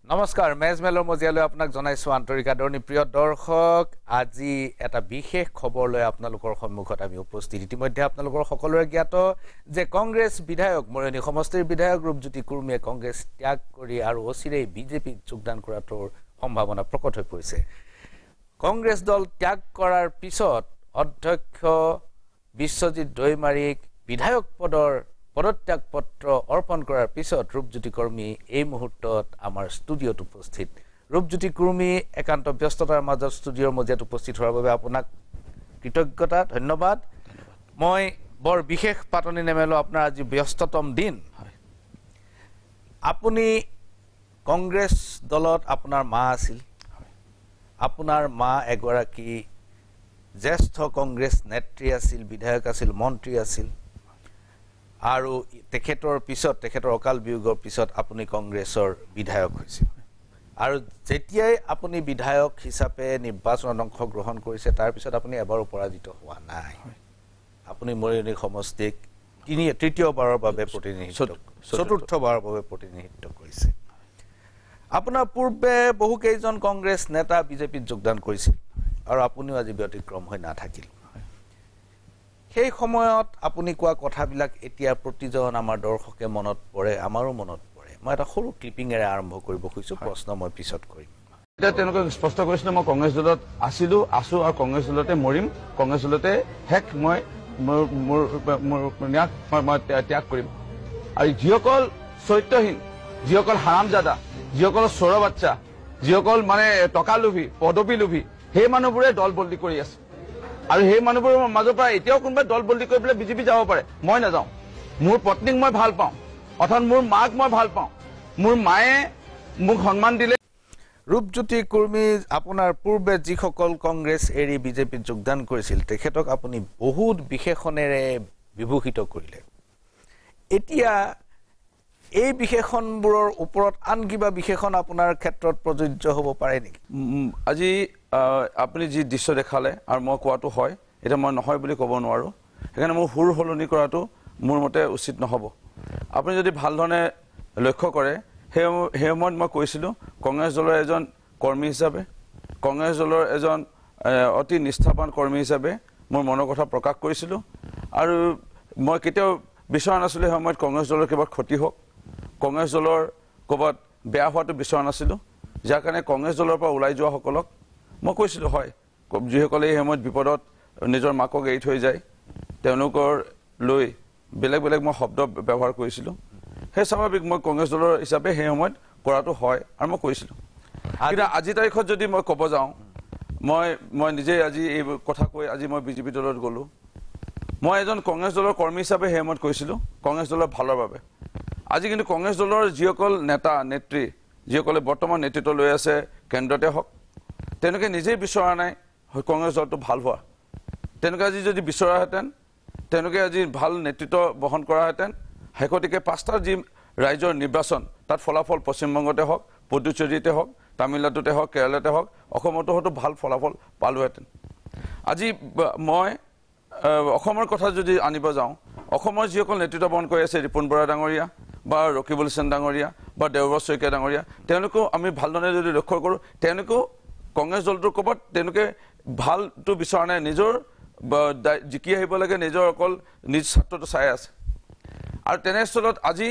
নমস্কাৰ মেজমেলৰ মজিয়ালৈ আপোনাক জনাইছো আন্তৰিক আদৰণি প্ৰিয় দৰ্শক আজি এটা বিশেষ খবৰ লৈ আপোনালোকৰ সন্মুখত আমি উপস্থিত ইতিমধ্যে আপোনালোকৰ সকলোৰে জ্ঞাত যে কংগ্ৰেছ বিধায়ক মৰনী সমষ্টিৰ বিধায়ক ৰূপজ্যোতি কুৰ্মীয়ে কংগ্ৰেছ ত্যাগ কৰি আৰু অচিৰেই বিজেপিত যোগদান কৰাৰ সম্ভাৱনা প্ৰকট হৈ পৰিছে কংগ্ৰেছ দল ত্যাগ কৰাৰ পিছত অধ্যক্ষ বিশ্বজিৎ দৈমাৰীক বিধায়ক পদৰ পদত্যাগ পত্ৰ অৰ্পণ কৰাৰ পিছত ৰূপজ্যোতি কুৰ্মী এই মুহূৰ্তত আমাৰ ষ্টুডিঅ'ত উপস্থিত ৰূপজ্যোতি কুৰ্মী একান্ত ব্যস্ততাৰ মাজত ষ্টুডিঅ'ৰ মজিয়াত উপস্থিত হোৱাৰ বাবে আপোনাক কৃতজ্ঞতা ধন্যবাদ মই বৰ বিশেষ পাতনি নেমেলো আপোনাৰ আজি ব্যস্ততম দিন আপুনি কংগ্ৰেছ দলত আপোনাৰ মা আছিল আপোনাৰ মা এগৰাকী জ্যেষ্ঠ কংগ্ৰেছ নেত্ৰী আছিল বিধায়ক আছিল মন্ত্ৰী আছিল আৰু তেখেতৰ পিছত তেখেতৰ অকাল বিয়োগৰ পিছত আপুনি কংগ্ৰেছৰ বিধায়ক হৈছিল আৰু যেতিয়াই আপুনি বিধায়ক হিচাপে নিৰ্বাচনত অংশগ্ৰহণ কৰিছে তাৰ পিছত আপুনি এবাৰো পৰাজিত হোৱা নাই আপুনি মৰনী সমষ্টিক তৃতীয়বাৰৰ বাবে চতুৰ্থবাৰৰ বাবে প্ৰতিনিধিত্ব কৰিছে আপোনাৰ পূৰ্বে বহু কেইজন কংগ্ৰেছ নেতা বিজেপিত যোগদান কৰিছিল আৰু আপুনিও আজি ব্যতিক্ৰম হৈ নাথাকিল সেই সময়ত আপুনি কোৱা কথাবিলাক এতিয়া প্ৰতিজন আমাৰ দৰ্শকে মনত পৰে আমাৰো মনত পৰে মই এটা সৰু ক্লিপিংৰে আৰম্ভ কৰিব খুজিছো প্ৰশ্ন মই পিছত কৰিম এটা তেনেকৈ স্পষ্ট কৰিছিলো মই কংগ্ৰেছ দলত আছো আৰু কংগ্ৰেছ দলতে মৰিম কংগ্ৰেছ দলতে হেক মই ত্যাগ কৰিম আৰু যিসকল চৰিত্ৰহীন যিসকল হাৰামজাদা যিসকল চোৰ বাচ্চা যিসকল মানে টকা লোভী পদবী লোভী সেই মানুহবোৰে দল বদলি কৰি আছে আৰু সেই মানুহবোৰৰ মাজৰ পৰা এতিয়াও কোনোবাই দল বদলি কৰি পেলাই বিজেপি যাব পাৰে মই নাযাওঁ মোৰ পত্নীক মই ভাল পাওঁ অৰ্থাৎ মোৰ মাক মই ভাল পাওঁ মোৰ মায়ে মোক সন্মান দিলে ৰূপজ্যোতি কুৰ্মী আপোনাৰ পূৰ্বে যিসকল কংগ্ৰেছ এৰি বিজেপিত যোগদান কৰিছিল তেখেতক আপুনি বহুত বিশেষণেৰে বিভূষিত কৰিলে এতিয়া এই বিশেষণবোৰৰ ওপৰত আন কিবা বিশেষণ আপোনাৰ ক্ষেত্ৰত প্ৰযোজ্য হ'ব পাৰে নেকি আজি আপুনি যি দৃশ্য দেখালে আৰু মই কোৱাটো হয় এটা মই নহয় বুলি ক'ব নোৱাৰো সেইকাৰণে মোৰ সুৰ সলনি কৰাটো মোৰ মতে উচিত নহ'ব আপুনি যদি ভাল ধৰণে লক্ষ্য কৰে সেই সময়ত মই কৈছিলোঁ কংগ্ৰেছ দলৰ এজন কৰ্মী হিচাপে কংগ্ৰেছ দলৰ এজন অতি নিষ্ঠাৱান কৰ্মী হিচাপে মোৰ মনৰ কথা প্ৰকাশ কৰিছিলোঁ আৰু মই কেতিয়াও বিচৰা নাছিলোঁ সেই সময়ত কংগ্ৰেছ দলৰ কিবা ক্ষতি হওক কংগ্ৰেছ দলৰ ক'ৰবাত বেয়া হোৱাটো বিচৰা নাছিলোঁ যাৰ কাৰণে কংগ্ৰেছ দলৰ পৰা ওলাই যোৱাসকলক মই কৈছিলোঁ হয় যিসকলে এই সময়ত বিপদত নিজৰ মাকক এৰি থৈ যায় তেওঁলোকৰ লৈ বেলেগ বেলেগ মই শব্দ ব্যৱহাৰ কৰিছিলোঁ সেই স্বাভাৱিক মই কংগ্ৰেছ দলৰ হিচাপে সেই সময়ত কৰাটো হয় আৰু মই কৈছিলোঁ কিন্তু আজি তাৰিখত যদি মই ক'ব যাওঁ মই নিজে আজি এই কথা কৈ আজি মই বিজেপি দলত গ'লোঁ মই এজন কংগ্ৰেছ দলৰ কৰ্মী হিচাপে সেই সময়ত কৈছিলোঁ কংগ্ৰেছ দলৰ ভালৰ বাবে আজি কিন্তু কংগ্ৰেছ দলৰ যিসকল নেতা নেত্ৰী যিসকলে বৰ্তমান নেতৃত্ব লৈ আছে কেন্দ্ৰতে হওক তেওঁলোকে নিজেই বিচৰা নাই কংগ্ৰেছ দলটো ভাল হোৱা তেওঁলোকে আজি যদি বিচৰাহেঁতেন তেওঁলোকে আজি ভাল নেতৃত্ব বহন কৰাহেঁতেন শেহতীয়াকৈ 5টা যি ৰাজ্যৰ নিৰ্বাচন তাত ফলাফল পশ্চিমবংগতে হওক পুডুচেৰীতে হওক তামিলনাডুতে হওক কেৰালাতে হওক অসমতো হয়তো ভাল ফলাফল পালোহেঁতেন আজি মই অসমৰ কথা যদি আনিব যাওঁ অসমৰ যিসকল নেতৃত্ব বহন কৰি আছে ৰিপুণ বৰা ডাঙৰীয়া বা ৰকিবুল হাছান ডাঙৰীয়া বা দেৱব্ৰত শইকীয়া ডাঙৰীয়া তেওঁলোকেও আমি ভালদৰে যদি লক্ষ্য কৰোঁ তেওঁলোকেও কংগ্ৰেছ দলটোৰ ক'ৰবাত তেওঁলোকে ভালটো বিচৰা নাই নিজৰ জিকি আহিব লাগে নিজৰ অকল নিজ স্বাৰ্থটো চাই আছে আৰু তেনেস্থলত আজি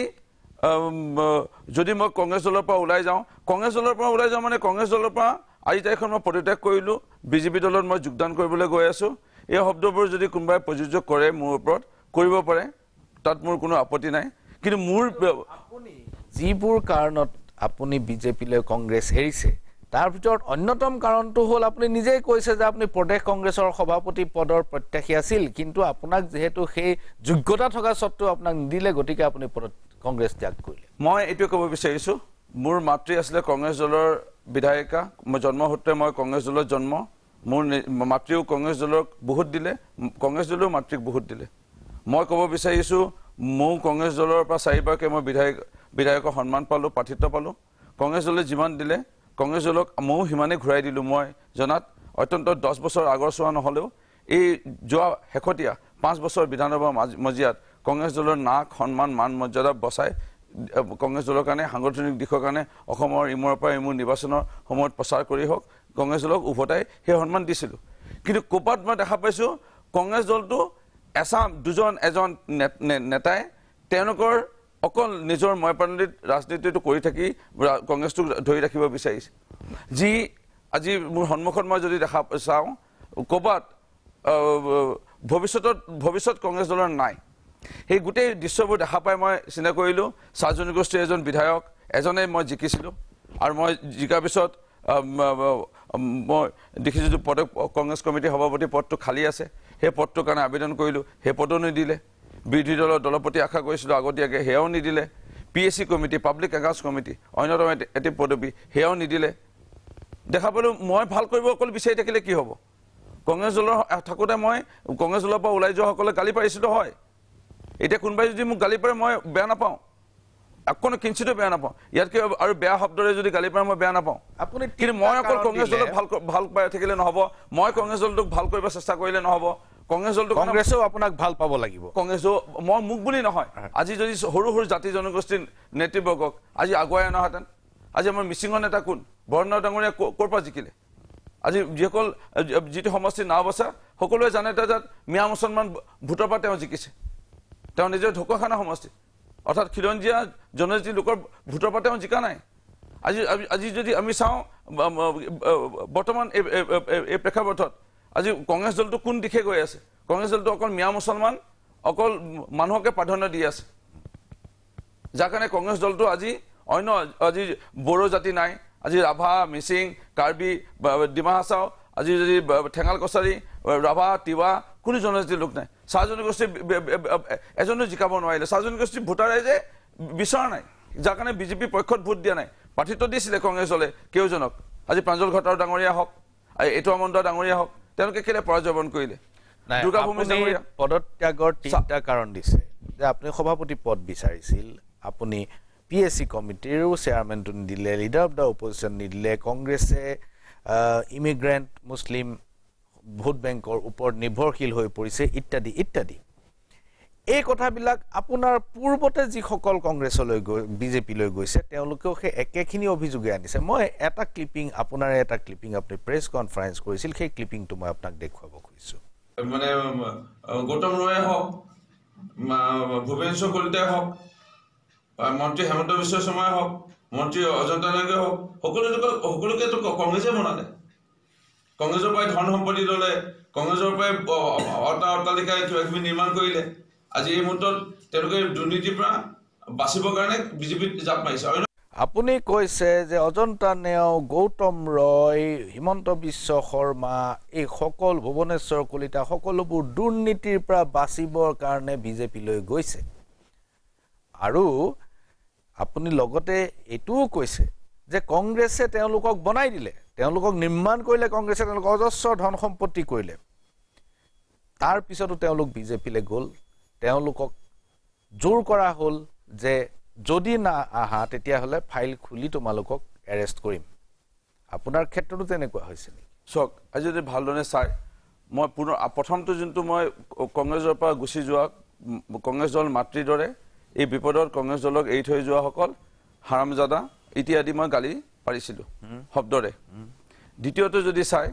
যদি মই কংগ্ৰেছ দলৰ পৰা ওলাই যাওঁ মানে কংগ্ৰেছ দলৰ পৰা আজি তাৰিখত মই পদত্যাগ কৰিলোঁ বিজেপি দলত মই যোগদান কৰিবলৈ গৈ আছোঁ এই শব্দবোৰ যদি কোনোবাই প্ৰযোজ্য কৰে মোৰ ওপৰত কৰিব পাৰে তাত মোৰ কোনো আপত্তি নাই কিন্তু মোৰ আপুনি যিবোৰ কাৰণত আপুনি বিজেপিলৈ কংগ্ৰেছ এৰিছে তাৰ ভিতৰত অন্যতম কাৰণটো হ'ল আপুনি নিজেই কৈছে যে আপুনি প্ৰদেশ কংগ্ৰেছৰ সভাপতি পদৰ প্ৰত্যাশী আছিল কিন্তু আপোনাক যেহেতু সেই যোগ্যতা থকা স্বত্বেও আপোনাক নিদিলে গতিকে আপুনি কংগ্ৰেছ ত্যাগ কৰিলে মই এইটোৱে ক'ব বিচাৰিছোঁ মোৰ মাতৃ আছিলে কংগ্ৰেছ দলৰ বিধায়িকা মই জন্মসূত্ৰে মই কংগ্ৰেছ দলত জন্ম মোৰ মাতৃও কংগ্ৰেছ দলক বহুত দিলে কংগ্ৰেছ দলেও মাতৃক বহুত দিলে মই ক'ব বিচাৰিছোঁ মোৰ কংগ্ৰেছ দলৰ পৰা 4বাৰকৈ মই বিধায়কৰ সন্মান পালোঁ প্ৰাৰ্থিত্ব পালোঁ কংগ্ৰেছ দলে যিমান দিলে কংগ্ৰেছ দলক ময়ো সিমানেই ঘূৰাই দিলোঁ মই জনাত অত্যন্ত 10 বছৰ আগৰ চোৱা নহ'লেও এই যোৱা শেহতীয়া 5 বছৰ বিধানসভা মজিয়াত কংগ্ৰেছ দলৰ নাক সন্মান মান মৰ্যাদা বচাই কংগ্ৰেছ দলৰ কাৰণে সাংগঠনিক দিশৰ কাৰণে অসমৰ ইমূৰৰ পৰা ইমূৰ নিৰ্বাচনৰ সময়ত প্ৰচাৰ কৰি হওক কংগ্ৰেছ দলক উভতাই সেই সন্মান দিছিলোঁ কিন্তু ক'ৰবাত মই দেখা পাইছোঁ কংগ্ৰেছ দলটো এজন নেতাই তেওঁলোকৰ অকল নিজৰ ময়পানলিত ৰাজনীতিটো কৰি থাকি কংগ্ৰেছটোক ধৰি ৰাখিব বিচাৰিছে যি আজি মোৰ সন্মুখত মই যদি দেখা চাওঁ ক'ৰবাত ভৱিষ্যত কংগ্ৰেছ দলৰ নাই সেই গোটেই দৃশ্যবোৰ দেখা পাই মই চিন্তা কৰিলোঁ চাহ জনগোষ্ঠীৰ এজন বিধায়ক এজনে মই জিকিছিলোঁ আৰু মই জিকাৰ পিছত মই দেখিছোঁ যে কংগ্ৰেছ কমিটিৰ সভাপতি পদটো খালী আছে সেই পদটোৰ কাৰণে আবেদন কৰিলোঁ সেই পদো নিদিলে বিৰোধী দলৰ দলপতি আশা কৰিছিলোঁ আগতীয়াকৈ সেয়াও নিদিলে PSC committee public accounts committee অন্যতম এটি পদবী সেয়াও নিদিলে দেখা পালোঁ মই ভাল কৰিব অকল বিচাৰি থাকিলে কি হ'ব কংগ্ৰেছ দলৰ থাকোঁতে মই কংগ্ৰেছ দলৰ পৰা ওলাই যোৱাসকলে গালি পাৰিছিলোঁ হয় এতিয়া কোনোবাই যদি মোক গালি পাৰে মই বেয়া নাপাওঁ অকণো কিঞ্চিতো বেয়া নাপাওঁ ইয়াতকৈ আৰু বেয়া শব্দৰে যদি গালি পাৰে মই বেয়া নাপাওঁ আপুনি কিন্তু মই অকল কংগ্ৰেছ দলক ভাল পাই থাকিলে নহ'ব মই কংগ্ৰেছ দলটোক ভাল কৰিব চেষ্টা কৰিলে নহ'ব কংগ্ৰেছ দলটো কংগ্ৰেছেও আপোনাক ভাল পাব লাগিব কংগ্ৰেছো মই মোক বুলি নহয় আজি যদি সৰু সৰু জাতি জনগোষ্ঠীৰ নেতৃবৰ্গক আজি আগুৱাই অনাহেঁতেন আজি আমাৰ মিচিঙৰ নেতা কোন বৰনাও ডাঙৰীয়া ক'ৰ পৰা জিকিলে আজি যিসকল যিটো সমষ্টি নাও বচা সকলোৱে জানে যে মিয়া মুছলমান ভোটৰ পৰা তেওঁ জিকিছে তেওঁ নিজৰ ঢকুৱাখানা সমষ্টি অৰ্থাৎ খিলঞ্জীয়া জনজাতি লোকৰ ভোটৰ পৰা তেওঁ জিকা নাই আজি যদি আমি চাওঁ বৰ্তমান এই প্ৰেক্ষাপটত আজি কংগ্ৰেছ দলটো কোন দিশে গৈ আছে কংগ্ৰেছ দলটো অকল মিয়া মুছলমান অকল মানুহকে প্ৰাধান্য দি আছে যাৰ কাৰণে কংগ্ৰেছ দলটো আজি অন্য আজি বড়ো জাতি নাই আজি ৰাভা মিচিং কাৰ্বি ডিমা হাছাও আজি যদি ঠেঙাল কছাৰী ৰাভা তিৱা কোনো জনজাতিৰ লোক নাই চাহ জনগোষ্ঠী এজনো জিকাব নোৱাৰিলে চাহ জনগোষ্ঠীৰ ভোটাৰ ৰাইজে বিচৰা নাই যাৰ কাৰণে বিজেপি পক্ষত ভোট দিয়া নাই প্ৰাৰ্থিত্ব দিছিলে কংগ্ৰেছ দলে কেওজনক আজি প্ৰাঞ্জল ঘটাৰ ডাঙৰীয়া হওক এইটো আমন্ত ডাঙৰীয়া হওক তেওঁলোকে কেলে পৰাজয় বৰণ কৰিলে দুৰ্গাভূমি ডাঙৰীয়া পদত্যাগৰ 3টা কাৰণ দিছে যে আপুনি সভাপতি পদ বিচাৰিছিল আপুনি PSC কমিটিৰো চেয়াৰমেনটো নিদিলে লিডাৰ অফ দ্য অপজিশ্যন নিদিলে কংগ্ৰেছে ইমিগ্ৰেণ্ট মুছলিম ভোট বেংকৰ ওপৰত নিৰ্ভৰশীল হৈ পৰিছে ইত্যাদি ইত্যাদি এই কথাবিলাক আপোনাৰ পূৰ্বতে যিসকল কংগ্ৰেছলৈ বিজেপিলৈ গৈছে তেওঁলোকেও সেই একেখিনি অভিযোগে আনিছে মই এটা ক্লিপিং আপোনাৰ এটা ক্লিপিং আপুনি প্ৰেছ কনফাৰেন্স কৰিছিল সেই ক্লিপিংটো মই আপোনাক দেখুৱাব খুজিছোঁ মানে গৌতম ৰয়ে হওক ভূপেন্দ্ৰ কলিতাই হওক মন্ত্ৰী হেমন্ত বিশ্ব শৰ্মাই হওক মন্ত্ৰী অজন্তা নাগে হওক সকলোকেতো কংগ্ৰেছে বনালে কংগ্ৰেছৰ পৰাই ধন সম্পত্তি ল'লে কংগ্ৰেছৰ পৰাই অট্টালিকাই কিবা কিবি নিৰ্মাণ কৰিলে আজি এই মুহূৰ্তত তেওঁলোকে দুৰ্নীতিৰ পৰা বাচিবৰ কাৰণে বিজেপিত জাপ মাৰিছে আপুনি কৈছে যে অজন্তা নেওগ গৌতম ৰয় হিমন্ত বিশ্ব শৰ্মা এই সকল ভুৱনেশ্বৰ কলিতা সকলোবোৰ দুৰ্নীতিৰ পৰা বাচিবৰ কাৰণে বিজেপিলৈ গৈছে আৰু আপুনি লগতে এইটোও কৈছে যে কংগ্ৰেছে তেওঁলোকক বনাই দিলে তেওঁলোকক নিৰ্মাণ কৰিলে কংগ্ৰেছে তেওঁলোকক অজস্ৰ ধন সম্পত্তি কৰিলে তাৰ পিছতো তেওঁলোক বিজেপিলৈ গ'ল তেওঁলোকক জোৰ কৰা হ'ল যে যদি না আহা তেতিয়াহ'লে ফাইল খুলি তোমালোকক এৰেষ্ট কৰিম আপোনাৰ ক্ষেত্ৰতো তেনেকুৱা হৈছে নেকি চাওক আজি যদি ভালদৰে চাই মই পুনৰ প্ৰথমটো যোনটো মই কংগ্ৰেছৰ পৰা গুচি যোৱা কংগ্ৰেছ দল মাতৃৰ দৰে এই বিপদত কংগ্ৰেছ দলক এৰি থৈ যোৱাসকল হাৰামজাদা ইত্যাদি মই গালি পাৰিছিলোঁ শব্দৰে দ্বিতীয়টো যদি চাই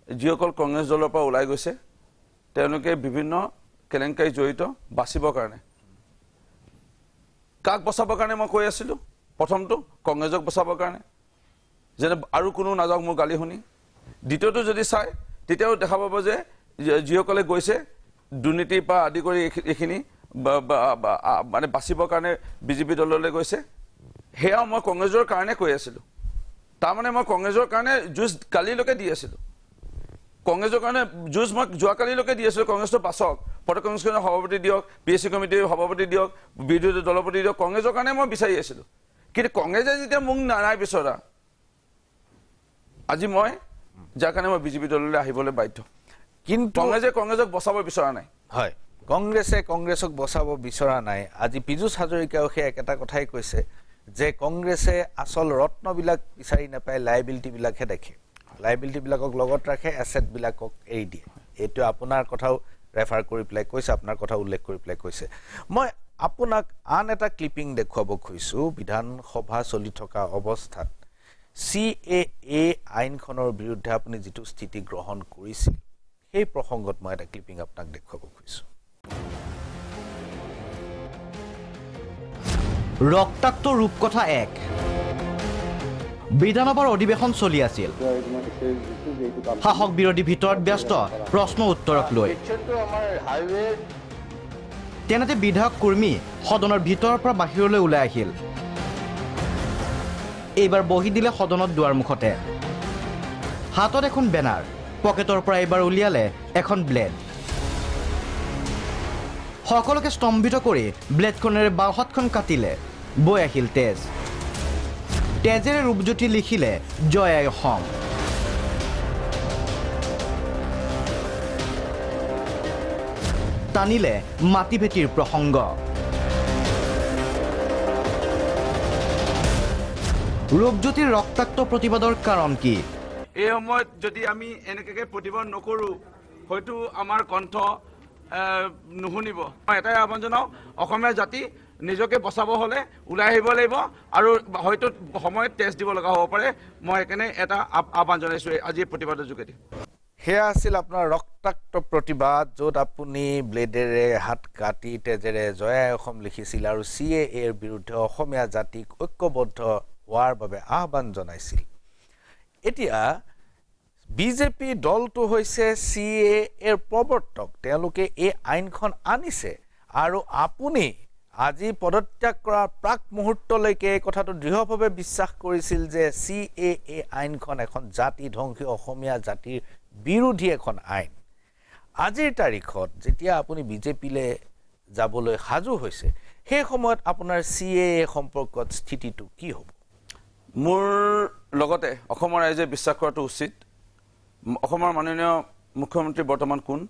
যিসকল কংগ্ৰেছ দলৰ পৰা ওলাই গৈছে তেওঁলোকে বিভিন্ন কেলেংকাৰী জড়িত বাচিবৰ কাৰণে কাক বচাবৰ কাৰণে মই কৈ আছিলোঁ প্ৰথমটো কংগ্ৰেছক বচাবৰ কাৰণে যেনে আৰু কোনো নাযাওক মোৰ গালি শুনি দ্বিতীয়টো যদি চাই তেতিয়াও দেখা পাব যে যিসকলে গৈছে দুৰ্নীতিৰ পৰা আদি কৰি এইখিনি মানে বাচিবৰ কাৰণে বিজেপি দললৈ গৈছে সেয়াও মই কংগ্ৰেছৰ কাৰণে কৈ আছিলোঁ তাৰমানে মই কংগ্ৰেছৰ কাৰণে যুঁজ কালিলৈকে দি আছিলোঁ কংগ্ৰেছৰ কাৰণে যুঁজ মই যোৱাকালিলৈকে দি আছিলোঁ কংগ্ৰেছটো বাচক প্ৰদেশ কংগ্ৰেছৰ সভাপতি দিয়ক PSC কমিটিৰ সভাপতি দিয়ক বিৰোধী দলপতি দিয়ক কংগ্ৰেছৰ কাৰণে মই বিচাৰি আছিলোঁ কিন্তু কংগ্ৰেছে যেতিয়া মোক নাই বিচৰা আজি মই যাৰ কাৰণে মই বিজেপি দললৈ আহিবলৈ বাধ্য কিন্তু কংগ্ৰেছক বচাব বিচৰা নাই হয় কংগ্ৰেছে কংগ্ৰেছক বচাব বিচৰা নাই আজি পীযুষ হাজৰিকাও সেই একেটা কথাই কৈছে যে কংগ্ৰেছে আচল ৰত্নবিলাক বিচাৰি নাপায় লাইবিলিটিবিলাকহে দেখে লাইবিলিটিবিলাকক লগত ৰাখে এছেটবিলাকক এৰি দিয়ে এইটো আপোনাৰ কথাও ৰেফাৰ কৰি পেলাই কৈছে আপোনাৰ কথা উল্লেখ কৰি পেলাই কৈছে মই আপোনাক আন এটা ক্লিপিং দেখুৱাব খুজিছোঁ বিধানসভা চলি থকা অৱস্থাত CAA আইনখনৰ বিৰুদ্ধে আপুনি যিটো স্থিতি গ্ৰহণ কৰিছিল সেই প্ৰসংগত মই এটা ক্লিপিং আপোনাক দেখুৱাব খুজিছোঁ ৰক্তাক্ত ৰূপকথা 1 বিধানসভাৰ অধিৱেশন চলি আছিল শাসক বিৰোধী ভিতৰত ব্যস্ত প্ৰশ্ন উত্তৰক লৈ তেনেতে বিধায়ক কৰ্মী সদনৰ ভিতৰৰ পৰা বাহিৰলৈ ওলাই আহিল এইবাৰ বহি দিলে সদনত দুৱাৰ মুখতে হাতত এখন বেনাৰ পকেটৰ পৰা এইবাৰ উলিয়ালে এখন ব্লেড সকলোকে স্তম্ভিত কৰি ব্লেডখনেৰে বাওঁ হাতখন কাটিলে বৈ আহিল তেজেৰে ৰূপজ্যোতি লিখিলে জয় আই অসম টানিলে মাটি ভেটিৰ প্ৰসংগ ৰূপজ্যোতিৰ ৰক্তাক্ত প্ৰতিবাদৰ কাৰণ কি এই সময়ত যদি আমি এনেকৈ প্ৰতিবাদ নকৰোঁ হয়তো আমাৰ কণ্ঠ নুশুনিব মই এটাই আহ্বান জনাওঁ অসমীয়া জাতি নিজকে বচাব হ'লে ওলাই আহিব লাগিব আৰু হয়তো সময়ত টেষ্ট দিব লগা হ'ব পাৰে মই সেইকাৰণে এটা আহ্বান জনাইছোঁ আজি প্ৰতিবাদৰ যোগেদি সেয়া আছিল আপোনাৰ ৰক্তাক্ত প্ৰতিবাদ য'ত আপুনি ব্লেডেৰে হাত কাটি তেজেৰে জয় আই অসম লিখিছিল আৰু CAAৰ বিৰুদ্ধে অসমীয়া জাতিক ঐক্যবদ্ধ হোৱাৰ বাবে আহ্বান জনাইছিল এতিয়া বিজেপি দলটো হৈছে CAAৰ প্ৰৱৰ্তক তেওঁলোকে এই আইনখন আনিছে আৰু আপুনি আজি পদত্যাগ কৰাৰ প্ৰাক মুহূৰ্তলৈকে এই কথাটো দৃঢ়ভাৱে বিশ্বাস কৰিছিল যে CAA আইনখন এখন জাতি ধ্বংসী অসমীয়া জাতিৰ বিৰোধী এখন আইন আজিৰ তাৰিখত যেতিয়া আপুনি বিজেপিলৈ যাবলৈ সাজু হৈছে সেই সময়ত আপোনাৰ CAA সম্পৰ্কত স্থিতিটো কি হ'ব মোৰ লগতে অসমৰ ৰাইজে বিশ্বাস কৰাটো উচিত অসমৰ মাননীয় মুখ্যমন্ত্ৰী বৰ্তমান কোন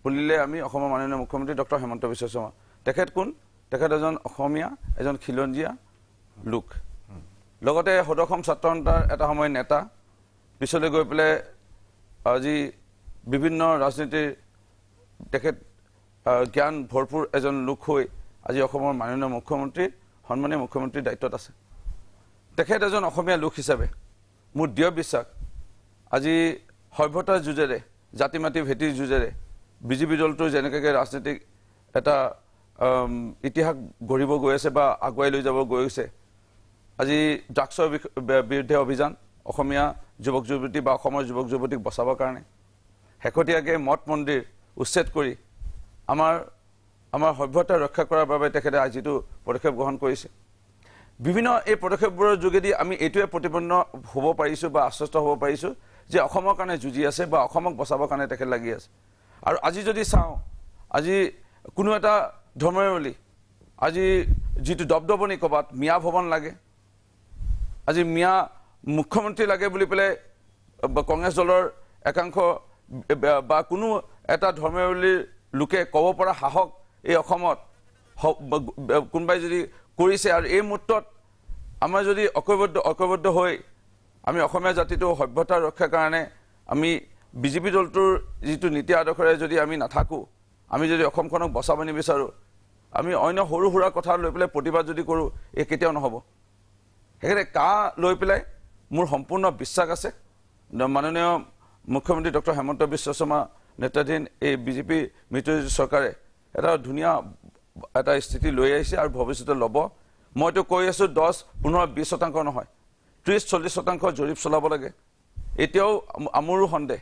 বুলিলে আমি অসমৰ মাননীয় মুখ্যমন্ত্ৰী ডক্টৰ হেমন্ত বিশ্ব শৰ্মা তেখেত কোন তেখেত এজন অসমীয়া এজন খিলঞ্জীয়া লোক লগতে সদৌ ছাত্ৰ সন্থাৰ এটা সময় নেতা পিছলৈ গৈ পেলাই আজি বিভিন্ন ৰাজনীতিৰ তেখেত জ্ঞান ভৰপূৰ এজন লোক হৈ আজি অসমৰ মাননীয় মুখ্যমন্ত্ৰী সন্মানীয় মুখ্যমন্ত্ৰীৰ দায়িত্বত আছে তেখেত এজন অসমীয়া লোক হিচাপে মোৰ দৃঢ় বিশ্বাস আজি সভ্যতাৰ যুঁজেৰে জাতি মাটি ভেটিৰ যুঁজেৰে বিজেপি দলটোৰ যেনেকৈ ৰাজনীতিক এটা ইতিহাস গঢ়িব গৈ আছে বা আগুৱাই লৈ যাব গৈ আছে আজি ড্ৰাগছৰ বিৰুদ্ধে অভিযান অসমীয়া যুৱক যুৱতী বা অসমৰ যুৱক যুৱতীক বচাবৰ কাৰণে শেহতীয়াকৈ মঠ মন্দিৰ উচ্ছেদ কৰি আমাৰ সভ্যতা ৰক্ষা কৰাৰ বাবে তেখেতে আজিটো পদক্ষেপ গ্ৰহণ কৰিছে বিভিন্ন এই পদক্ষেপবোৰৰ যোগেদি আমি এইটোৱে প্ৰতিপন্ন হ'ব পাৰিছোঁ বা আশ্বস্ত হ'ব পাৰিছোঁ যে অসমৰ কাৰণে যুঁজি আছে বা অসমক বচাবৰ কাৰণে তেখেত লাগি আছে আৰু আজি যদি চাওঁ আজি কোনো এটা ধৰ্মাৱলী আজি যিটো দবদবনি ক'ৰবাত মিয়া ভৱন লাগে আজি মিয়া মুখ্যমন্ত্ৰী লাগে বুলি পেলাই কংগ্ৰেছ দলৰ একাংশ বা কোনো এটা ধৰ্মাৱলীৰ লোকে ক'ব পৰা সাহস এই অসমত কোনোবাই যদি কৰিছে আৰু এই মুহূৰ্তত আমাৰ যদি ঐক্যবদ্ধ হৈ আমি অসমীয়া জাতিটো সভ্যতা ৰক্ষাৰ কাৰণে আমি বিজেপি দলটোৰ যিটো নীতি আদৰ্শৰে যদি আমি নাথাকোঁ আমি যদি অসমখনক বচাব নিবিচাৰোঁ আমি অন্য সৰু সুৰা কথা লৈ পেলাই প্ৰতিবাদ যদি কৰোঁ এই কেতিয়াও নহ'ব সেইকাৰণে লৈ পেলাই মোৰ সম্পূৰ্ণ বিশ্বাস আছে মাননীয় মুখ্যমন্ত্ৰী ডক্টৰ হেমন্ত বিশ্ব শৰ্মা নেতৃত্বাধীন এই বিজেপি মিত্ৰজোঁট চৰকাৰে এটা ধুনীয়া এটা স্থিতি লৈ আহিছে আৰু ভৱিষ্যতে ল'ব মইতো কৈ আছোঁ 10-15-20% নহয় 30-40% জৰীপ চলাব লাগে এতিয়াও আমোৰো সন্দেহ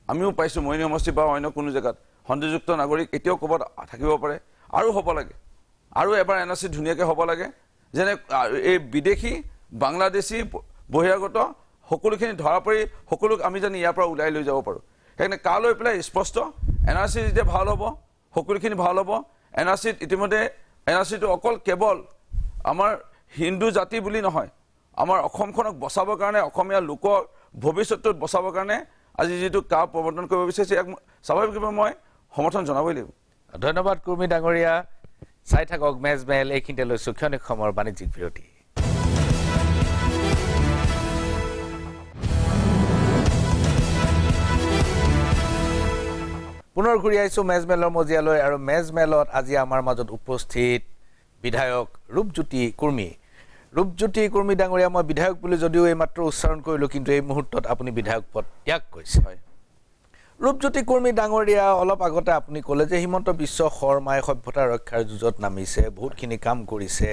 আমিও পাইছোঁ মইনি সমষ্টি বা অন্য কোনো জেগাত সন্দেহযুক্ত নাগৰিক এতিয়াও ক'ৰবাত থাকিব পাৰে আৰু হ'ব লাগে আৰু এবাৰ NRC ধুনীয়াকৈ হ'ব লাগে যেনে এই বিদেশী বাংলাদেশী বহিৰাগত সকলোখিনি ধৰা পৰি সকলোক আমি যেন ইয়াৰ পৰা ওলাই লৈ যাব পাৰোঁ সেইকাৰণে লৈ পেলাই স্পষ্ট NRC যেতিয়া ভাল হ'ব সকলোখিনি ভাল হ'ব NRCত ইতিমধ্যে NRCটো অকল কেৱল আমাৰ হিন্দু জাতি বুলি নহয় আমাৰ অসমখনক বচাবৰ কাৰণে অসমীয়া লোকৰ ভৱিষ্যতটোত বচাবৰ কাৰণে আজি যিটো প্ৰৱৰ্তন কৰিব বিচাৰিছে ইয়াক স্বাভাৱিকভাৱে মই সমৰ্থন জনাবই লাগিব ধন্যবাদ কুৰ্মী ডাঙৰীয়া চাই থাকক মেজমেল এইখিনিতে লৈছোঁ ক্ষণিক সময়ৰ বাণিজ্যিক বিৰতি পুনৰ ঘূৰি আহিছোঁ মেজমেলৰ মজিয়ালৈ আৰু মেজমেলত আজি আমাৰ মাজত উপস্থিত বিধায়ক ৰূপজ্যোতি কুৰ্মী। ৰূপজ্যোতি কুৰ্মী ডাঙৰীয়া, মই বিধায়ক বুলি যদিও এইমাত্ৰ উচ্চাৰণ কৰিলোঁ, কিন্তু এই মুহূৰ্তত আপুনি বিধায়ক পদ ত্যাগ কৰিছে। ৰূপজ্যোতি কুৰ্মী ডাঙৰীয়া, অলপ আগতে আপুনি ক'লে যে হিমন্ত বিশ্ব শৰ্মাই সভ্যতা ৰক্ষাৰ যুঁজত নামিছে, বহুতখিনি কাম কৰিছে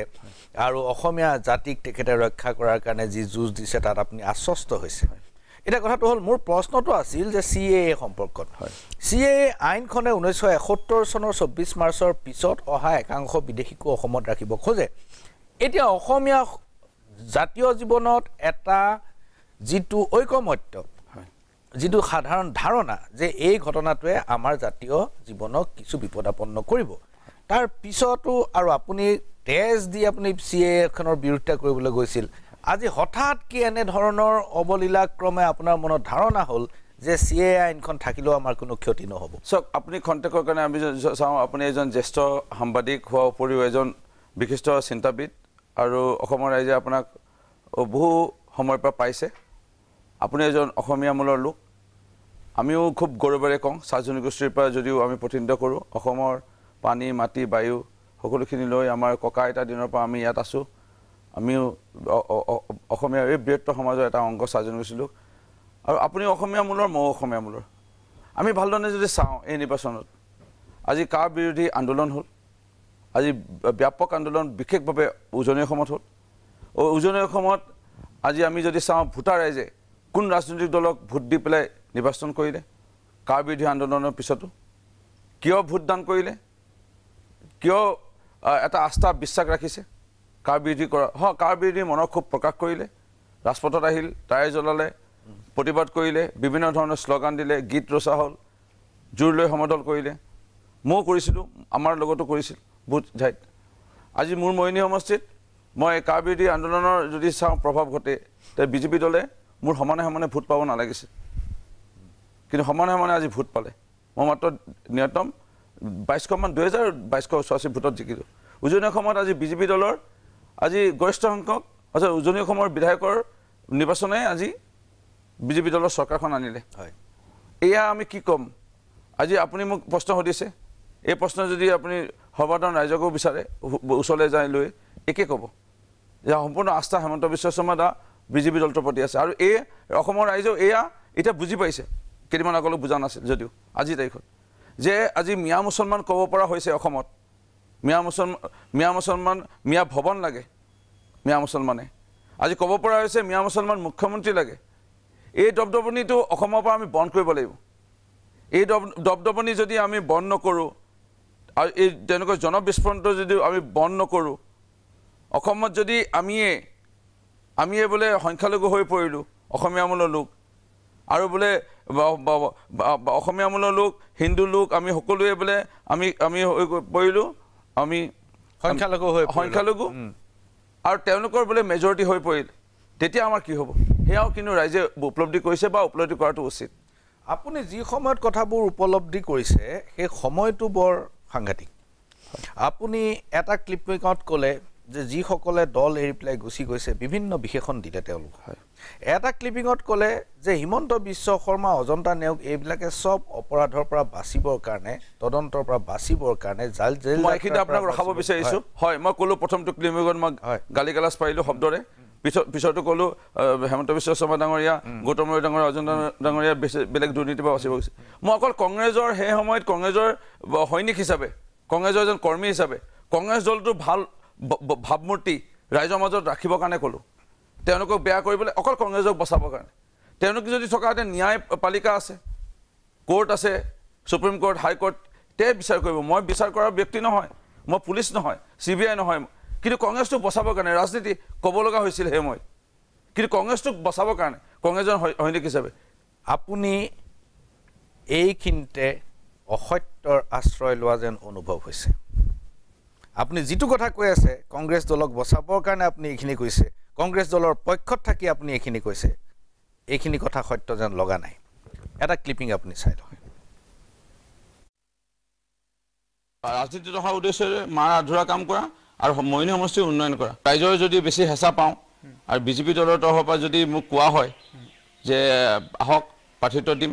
আৰু অসমীয়া জাতিক তেখেতে ৰক্ষা কৰাৰ কাৰণে যি যুঁজ দিছে তাত আপুনি আশ্বস্ত হৈছে। এতিয়া কথাটো হ'ল, মোৰ প্ৰশ্নটো আছিল যে CAA সম্পৰ্কত। CAA আইনখনে 1971 চনৰ 24 মাৰ্চৰ পিছত অহা একাংশ বিদেশীকো অসমত ৰাখিব খোজে। এতিয়া অসমীয়া জাতীয় জীৱনত এটা যিটো ঐকমত্য, যিটো সাধাৰণ ধাৰণা যে এই ঘটনাটোৱে আমাৰ জাতীয় জীৱনক কিছু বিপদাপন্ন কৰিব, তাৰ পিছতো আৰু আপুনি তেজ দি আপুনি CAA খনৰ বিৰোধিতা কৰিবলৈ গৈছিল। আজি হঠাৎ কি এনেধৰণৰ অৱলীলাক্ৰমে আপোনাৰ মনত ধাৰণা হ'ল যে CAA আইনখন থাকিলেও আমাৰ কোনো ক্ষতি নহ'ব? চাওক, আপুনি খন্তেকৰ কাৰণে আমি চাওঁ, আপুনি এজন জ্যেষ্ঠ সাংবাদিক হোৱাৰ উপৰিও এজন বিশিষ্ট চিন্তাবিদ আৰু অসমৰ ৰাইজে আপোনাক বহু সময়ৰ পৰা পাইছে। আপুনি এজন অসমীয়া মূলৰ লোক। আমিও খুব গৌৰৱেৰে কওঁ, চাহ জনগোষ্ঠীৰ পৰা যদিও আমি প্ৰতিনিধিত্ব কৰোঁ, অসমৰ পানী, মাটি, বায়ু সকলোখিনি লৈ আমাৰ ককা আইতা দিনৰ পৰা আমি ইয়াত আছোঁ। আমিও অসমীয়া এই বৃহত্তৰ সমাজৰ এটা অংগ চাহ জনগোষ্ঠীৰ লোক। আৰু আপুনি অসমীয়া মূলৰ, ময়ো অসমীয়া মূলৰ। আমি ভালধৰণে যদি চাওঁ, এই নিৰ্বাচনত আজি কাৰ বিৰোধী আন্দোলন হ'ল, আজি ব্যাপক আন্দোলন বিশেষভাৱে উজনি অসমত হ'ল। উজনি অসমত আজি আমি যদি চাওঁ, ভোটাৰ ৰাইজে কোন ৰাজনৈতিক দলক ভোট দি পেলাই নিৰ্বাচন কৰিলে, কাৰ বিৰোধী আন্দোলনৰ পিছতো কিয় ভোটদান কৰিলে, কিয় এটা আস্থা বিশ্বাস ৰাখিছে, কাৰ বিৰোধী কৰা হয়, কাৰ বিৰোধী মনৰ ক্ষোভ প্ৰকাশ কৰিলে, ৰাজপথত আহিল, টায়াৰ জ্বলালে, প্ৰতিবাদ কৰিলে, বিভিন্ন ধৰণৰ শ্লোগান দিলে, গীত ৰচা হ'ল, জোৰ লৈ সমদল কৰিলে। ময়ো কৰিছিলোঁ, আমাৰ লগতো কৰিছিল বহুত ঠাইত। আজি মোৰ মৰিয়নি সমষ্টিত মই কাৰ বিৰোধী আন্দোলনৰ যদি চাওঁ প্ৰভাৱ ঘটে, তে BJP দলে মোৰ সমানে সমানে ভোট পাব নালাগিছিল, কিন্তু সমানে সমানে আজি ভোট পালে। মই মাত্ৰ ন্যূনতম 2022 ভোটত জিকিলোঁ। উজনি অসমত আজি BJP দলৰ আজি গৰিষ্ঠ সংখ্যক উজনি অসমৰ বিধায়কৰ নিৰ্বাচনে আজি BJP দলৰ চৰকাৰখন আনিলে। এয়া আমি কি ক'ম? আজি আপুনি মোক প্ৰশ্ন সুধিছে, এই প্ৰশ্ন যদি আপুনি সৰ্বসাধাৰণ ৰাইজকো বিচাৰে, ওচৰলৈ যাই লৈ একে ক'ব যে সম্পূৰ্ণ আস্থা হিমন্ত বিশ্ব শৰ্মা দা BJP দলটোৰ প্ৰতি আছে। আৰু এই অসমৰ ৰাইজেও এয়া এতিয়া বুজি পাইছে, কেইদিনমান আগলৈ বুজা নাছিল যদিও আজিৰ তাৰিখত, যে আজি মিয়া মুছলমান ক'ব পৰা হৈছে অসমত। মিয়া মুছলমান, মিয়া ভৱন লাগে মিয়া মুছলমানে। আজি ক'ব পৰা হৈছে মিয়া মুছলমান মুখ্যমন্ত্ৰী লাগে। এই দপদপনিটো অসমৰ পৰা আমি বন্ধ কৰিব লাগিব। এই দপদপনি যদি আমি বন্ধ নকৰোঁ আৰু এই তেনেকৈ জনবিস্ফোৰণটো যদি আমি বন্ধ নকৰোঁ, অসমত যদি আমিয়ে বোলে সংখ্যালঘু হৈ পৰিলোঁ, অসমীয়া মূলৰ লোক, আৰু বোলে অসমীয়া মূলৰ লোক, হিন্দু লোক, আমি সকলোৱে বোলে আমি হৈ পৰিলোঁ, আমি সংখ্যালঘু, আৰু তেওঁলোকৰ বোলে মেজৰিটি হৈ পৰিল, তেতিয়া আমাৰ কি হ'ব? সেয়াও কিন্তু ৰাইজে উপলব্ধি কৰিছে বা উপলব্ধি কৰাটো উচিত। আপুনি যি সময়ত কথাবোৰ উপলব্ধি কৰিছে সেই সময়টো বৰ সাংঘাতিক। আপুনি এটা ক্লিপিঙত ক'লে যে যিসকলে দল এৰি পেলাই গুচি গৈছে, বিভিন্ন বিশেষণ দিলে তেওঁলোক। এটা ক্লিপিঙত ক'লে যে হিমন্ত বিশ্ব শৰ্মা, অজন্তা নেওগ এইবিলাকে চব অপৰাধৰ পৰা বাচিবৰ কাৰণে, তদন্তৰ পৰা বাচিবৰ কাৰণে জেল মই এইখিনি আপোনাক ৰখাব বিচাৰিছোঁ। হয়, মই ক'লোঁ প্ৰথমটো ক্লিপিঙত মই গালি গালাজ পাৰিলোঁ শব্দৰে, পিছতো ক'লোঁ হিমন্ত বিশ্ব শৰ্মা ডাঙৰীয়া, গৌতম ৰয় ডাঙৰীয়া, অজন্তা ডাঙৰীয়া বেলেগ দুৰ্নীতিৰ পৰা বাচিব গৈছে। মই অকল কংগ্ৰেছৰ সেই সময়ত কংগ্ৰেছৰ সৈনিক হিচাপে, কংগ্ৰেছৰ এজন কৰ্মী হিচাপে কংগ্ৰেছ দলটোৰ ভাল ভাৱমূৰ্তি ৰাইজৰ মাজত ৰাখিবৰ কাৰণে ক'লোঁ। তেওঁলোকক বেয়া কৰিবলৈ, অকল কংগ্ৰেছক বচাবৰ কাৰণে। তেওঁলোকে যদি থকাহেঁতেন ন্যায়পালিকা আছে, কোৰ্ট আছে, সুপ্ৰিম কোৰ্ট, হাইকোৰ্ট, তে বিচাৰ কৰিব। মই বিচাৰ কৰা ব্যক্তি নহয়, মই পুলিচ নহয়, CBI নহয়, কিন্তু কংগ্ৰেছটোক বচাবৰ কাৰণে ৰাজনীতি ক'ব লগা হৈছিল সেই সময়ত। কিন্তু কংগ্ৰেছটোক বচাবৰ কাৰণে কংগ্ৰেছৰ সৈনিক হিচাপে আপুনি এইখিনিতে অসত্যৰ আশ্ৰয় লোৱা যেন অনুভৱ হৈছে। আপুনি যিটো কথা কৈ আছে, কংগ্ৰেছ দলক বচাবৰ কাৰণে আপুনি এইখিনি কৈছে, কংগ্ৰেছ দলৰ পক্ষত থাকি আপুনি এইখিনি কৈছে, এইখিনি কথা সত্য যেন লগা নাই। এটা ক্লিপিং আপুনি চাই লওক। ৰাজনীতিত অহাৰ উদ্দেশ্যৰে মাৰ আধৰুৱা কাম কৰা আৰু মৰিয়নি সমষ্টিৰ উন্নয়ন কৰা। ৰাইজৰ যদি বেছি হেঁচা পাওঁ আৰু BJP দলৰ তৰফৰ পৰা যদি মোক কোৱা হয় যে আহক প্ৰাৰ্থিত্ব দিম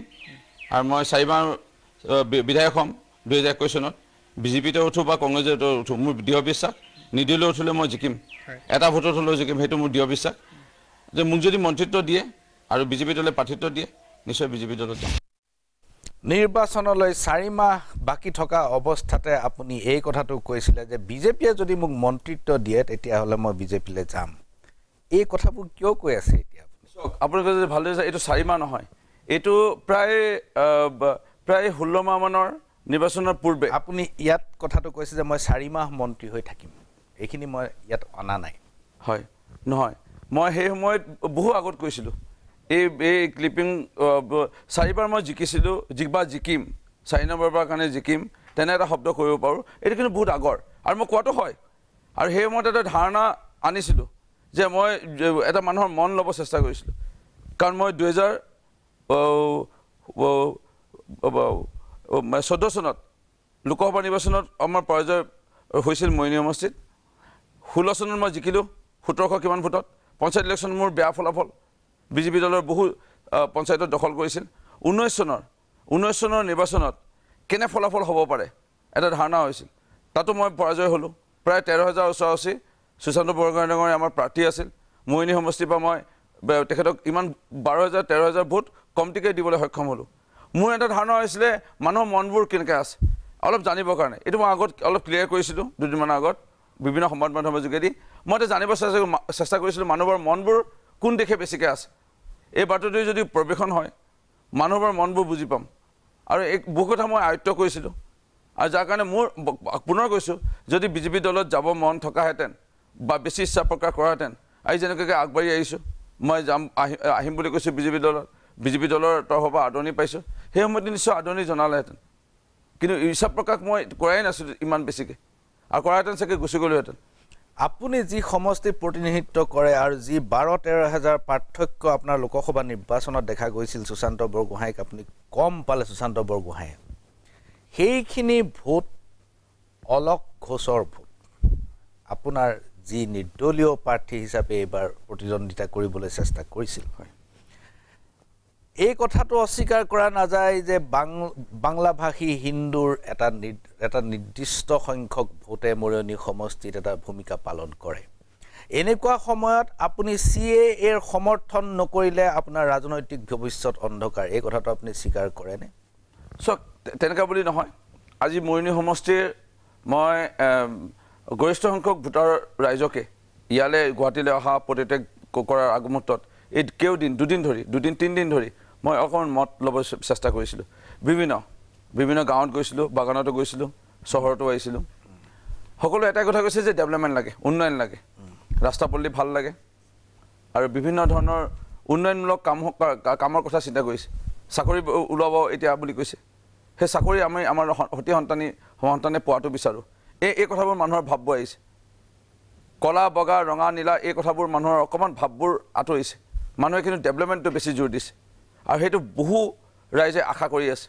আৰু মই 4বাৰ বিধায়ক হ'ম 2021 চনত বিজেপিতে উঠো বা কংগ্ৰেছতে উঠো মোৰ দৃঢ় বিশ্বাস নিদিলেও উঠিলে মই জিকিম এটা ভোটত হ'লেও জিকিম সেইটো মোৰ দৃঢ় বিশ্বাস যে মোক যদি মন্ত্ৰিত্ব দিয়ে আৰু বিজেপি দলে প্ৰাৰ্থিত্ব দিয়ে নিশ্চয় বিজেপি দলত যাম নিৰ্বাচনলৈ 4 মাহ বাকী থকা অৱস্থাতে আপুনি এই কথাটো কৈছিলে যে বিজেপিয়ে যদি মোক মন্ত্ৰিত্ব দিয়ে তেতিয়াহ'লে মই বিজেপিলৈ যাম এই কথাবোৰ কিয় কৈ আছে এতিয়া আপুনি কৈছে যে ভালদৰে এইটো 4 মাহ নহয় এইটো প্ৰায় 16 মাহ মানৰ নিৰ্বাচনৰ পূৰ্বে আপুনি ইয়াত কথাটো কৈছে যে মই 4 মাহ মন্ত্ৰী হৈ থাকিম এইখিনি মই ইয়াত অনা নাই হয় নহয় মই সেই সময়ত বহু আগত কৈছিলোঁ এই ক্লিপিং 4 বাৰ মই জিকিছিলোঁ জিকিম 4 নম্বৰৰ কাৰণে জিকিম তেনে এটা শব্দ কৰিব পাৰোঁ এইটো কিন্তু বহুত আগৰ আৰু মই কোৱাটো হয় আৰু সেই সময়ত এটা ধাৰণা আনিছিলোঁ যে মই এটা মানুহৰ মন ল'ব চেষ্টা কৰিছিলোঁ কাৰণ মই 2014 চনত লোকসভা নিৰ্বাচনত আমাৰ পৰাজয় হৈছিল মৰিয়নি সমষ্টিত 16 চনত মই জিকিলোঁ 1700 কিমান ভোটত পঞ্চায়ত ইলেকশ্যন মোৰ বেয়া ফলাফল বিজেপি দলৰ বহু পঞ্চায়তত দখল কৰিছিল 19 চনৰ নিৰ্বাচনত কেনে ফলাফল হ'ব পাৰে এটা ধাৰণা হৈছিল তাতো মই পৰাজয় হ'লোঁ প্ৰায় 13,000 ওচৰা-ওচৰি সুশান্ত বৰগোহাঁই ডাঙৰীয়া আমাৰ প্ৰাৰ্থী আছিল মৰিয়নি সমষ্টিৰ পৰা মই তেখেতক ইমান 12,000 13,000 ভোট কমটিকৈ দিবলৈ সক্ষম হ'লোঁ মোৰ এটা ধাৰণা হৈছিলে মানুহৰ মনবোৰ কেনেকৈ আছে অলপ জানিবৰ কাৰণে এইটো মই আগত অলপ ক্লিয়াৰ কৰিছিলোঁ দুদিনমানৰ আগত বিভিন্ন সংবাদ মাধ্যমৰ যোগেদি মই এটা জানিব চেষ্টা কৰিছিলোঁ মানুহৰ মনবোৰ কোন দিশে বেছিকৈ আছে এই বাতৰি যদি প্ৰৱেশন হয় মানুহৰ মনবোৰ বুজি পাম আৰু এই বহু কথা মই আয়ত্ব কৰিছিলোঁ আৰু যাৰ কাৰণে মোৰ পুনৰ কৈছোঁ যদি বিজেপি দলত যাব মন থকাহেঁতেন বা বেছি ইচ্ছা প্ৰকাশ কৰাহেঁতেন আজি যেনেকৈ আগবাঢ়ি আহিছোঁ মই আহিম বুলি কৈছোঁ বিজেপি দলৰ তৰফৰ পৰা আদৰণি পাইছোঁ সেই সময়ত নিশ্চয় আদৰণি জনালেহেঁতেন কিন্তু ইচ্ছা প্ৰকাশ মই কৰাই নাছিলোঁ ইমান বেছিকৈ আৰু কৰাহেঁতেন চাগে গুচি গ'লোহেঁতেন আপুনি যি সমষ্টি প্ৰতিনিধিত্ব কৰে আৰু যি 12-13 হাজাৰ পাৰ্থক্য আপোনাৰ লোকসভা নিৰ্বাচনত দেখা গৈছিল সুশান্ত বৰগোহাঁইক আপুনি কম পালে সুশান্ত বৰগোহাঁয়ে সেইখিনি ভোট অলক ঘোষৰ ভোট আপোনাৰ যি নিৰ্দলীয় প্ৰাৰ্থী হিচাপে এইবাৰ প্ৰতিদ্বন্দ্বিতা কৰিবলৈ চেষ্টা কৰিছিল হয় এই কথাটো অস্বীকাৰ কৰা নাযায় যে বাংলাভাষী হিন্দুৰ এটা নিৰ্দিষ্ট সংখ্যক ভোটে মৰিয়নি সমষ্টিত এটা ভূমিকা পালন কৰে এনেকুৱা সময়ত আপুনি CAA সমৰ্থন নকৰিলে আপোনাৰ ৰাজনৈতিক ভৱিষ্যত অন্ধকাৰ এই কথাটো আপুনি স্বীকাৰ কৰেনে চাওক তেনেকুৱা বুলি নহয় আজি মৰিয়নি সমষ্টিৰ মই গৰিষ্ঠ সংখ্যক ভোটাৰ ৰাইজকে ইয়ালৈ গুৱাহাটীলৈ অহা পদত্যাগ কৰাৰ আগমুহূৰ্তত এই দুদিন 3 দিন ধৰি মই অকণমান মত ল'ব চেষ্টা কৰিছিলোঁ বিভিন্ন গাঁৱত গৈছিলোঁ বাগানতো গৈছিলোঁ চহৰতো আহিছিলোঁ সকলো এটাই কথা কৈছে যে ডেভেলপমেণ্ট লাগে উন্নয়ন লাগে ৰাস্তা পদূলি ভাল লাগে আৰু বিভিন্ন ধৰণৰ উন্নয়নমূলক কামৰ কথা চিন্তা কৰিছে চাকৰি ওলাব এতিয়া বুলি কৈছে সেই চাকৰি আমাৰ সতি সন্তানে পোৱাটো বিচাৰোঁ এই কথাবোৰ মানুহৰ ভাববোৰ আহিছে কলা বগা ৰঙা নীলা এই কথাবোৰ মানুহৰ অকণমান ভাববোৰ আঁতৰিছে মানুহে কিন্তু ডেভেলপমেণ্টটো বেছি জোৰ দিছে আৰু সেইটো বহু ৰাইজে আশা কৰি আছে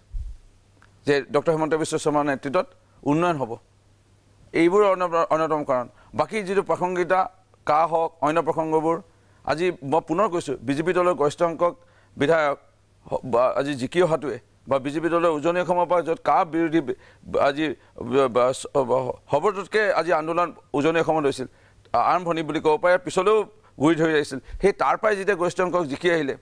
যে ডক্টৰ হিমন্ত বিশ্ব শৰ্মাৰ নেতৃত্বত উন্নয়ন হ'ব এইবোৰ অন্যতম কাৰণ বাকী যিটো প্ৰাসংগিকতা কা হওক অন্য প্ৰসংগবোৰ আজি মই পুনৰ কৈছোঁ বিজেপি দলৰ গৰিষ্ঠ সংখ্যক বিধায়ক আজি জিকি অহাটোৱে বা বিজেপি দলৰ উজনি অসমৰ পৰা য'ত কা বিৰোধী আজি সৰ্বতোতকৈ আজি আন্দোলন উজনি অসমত হৈছিল আৰম্ভণি বুলি ক'ব পাৰে পিছলৈও গুৰি ধৰি আহিছিল সেই তাৰ পৰাই যেতিয়া গৰিষ্ঠ সংখ্যক জিকি আহিলে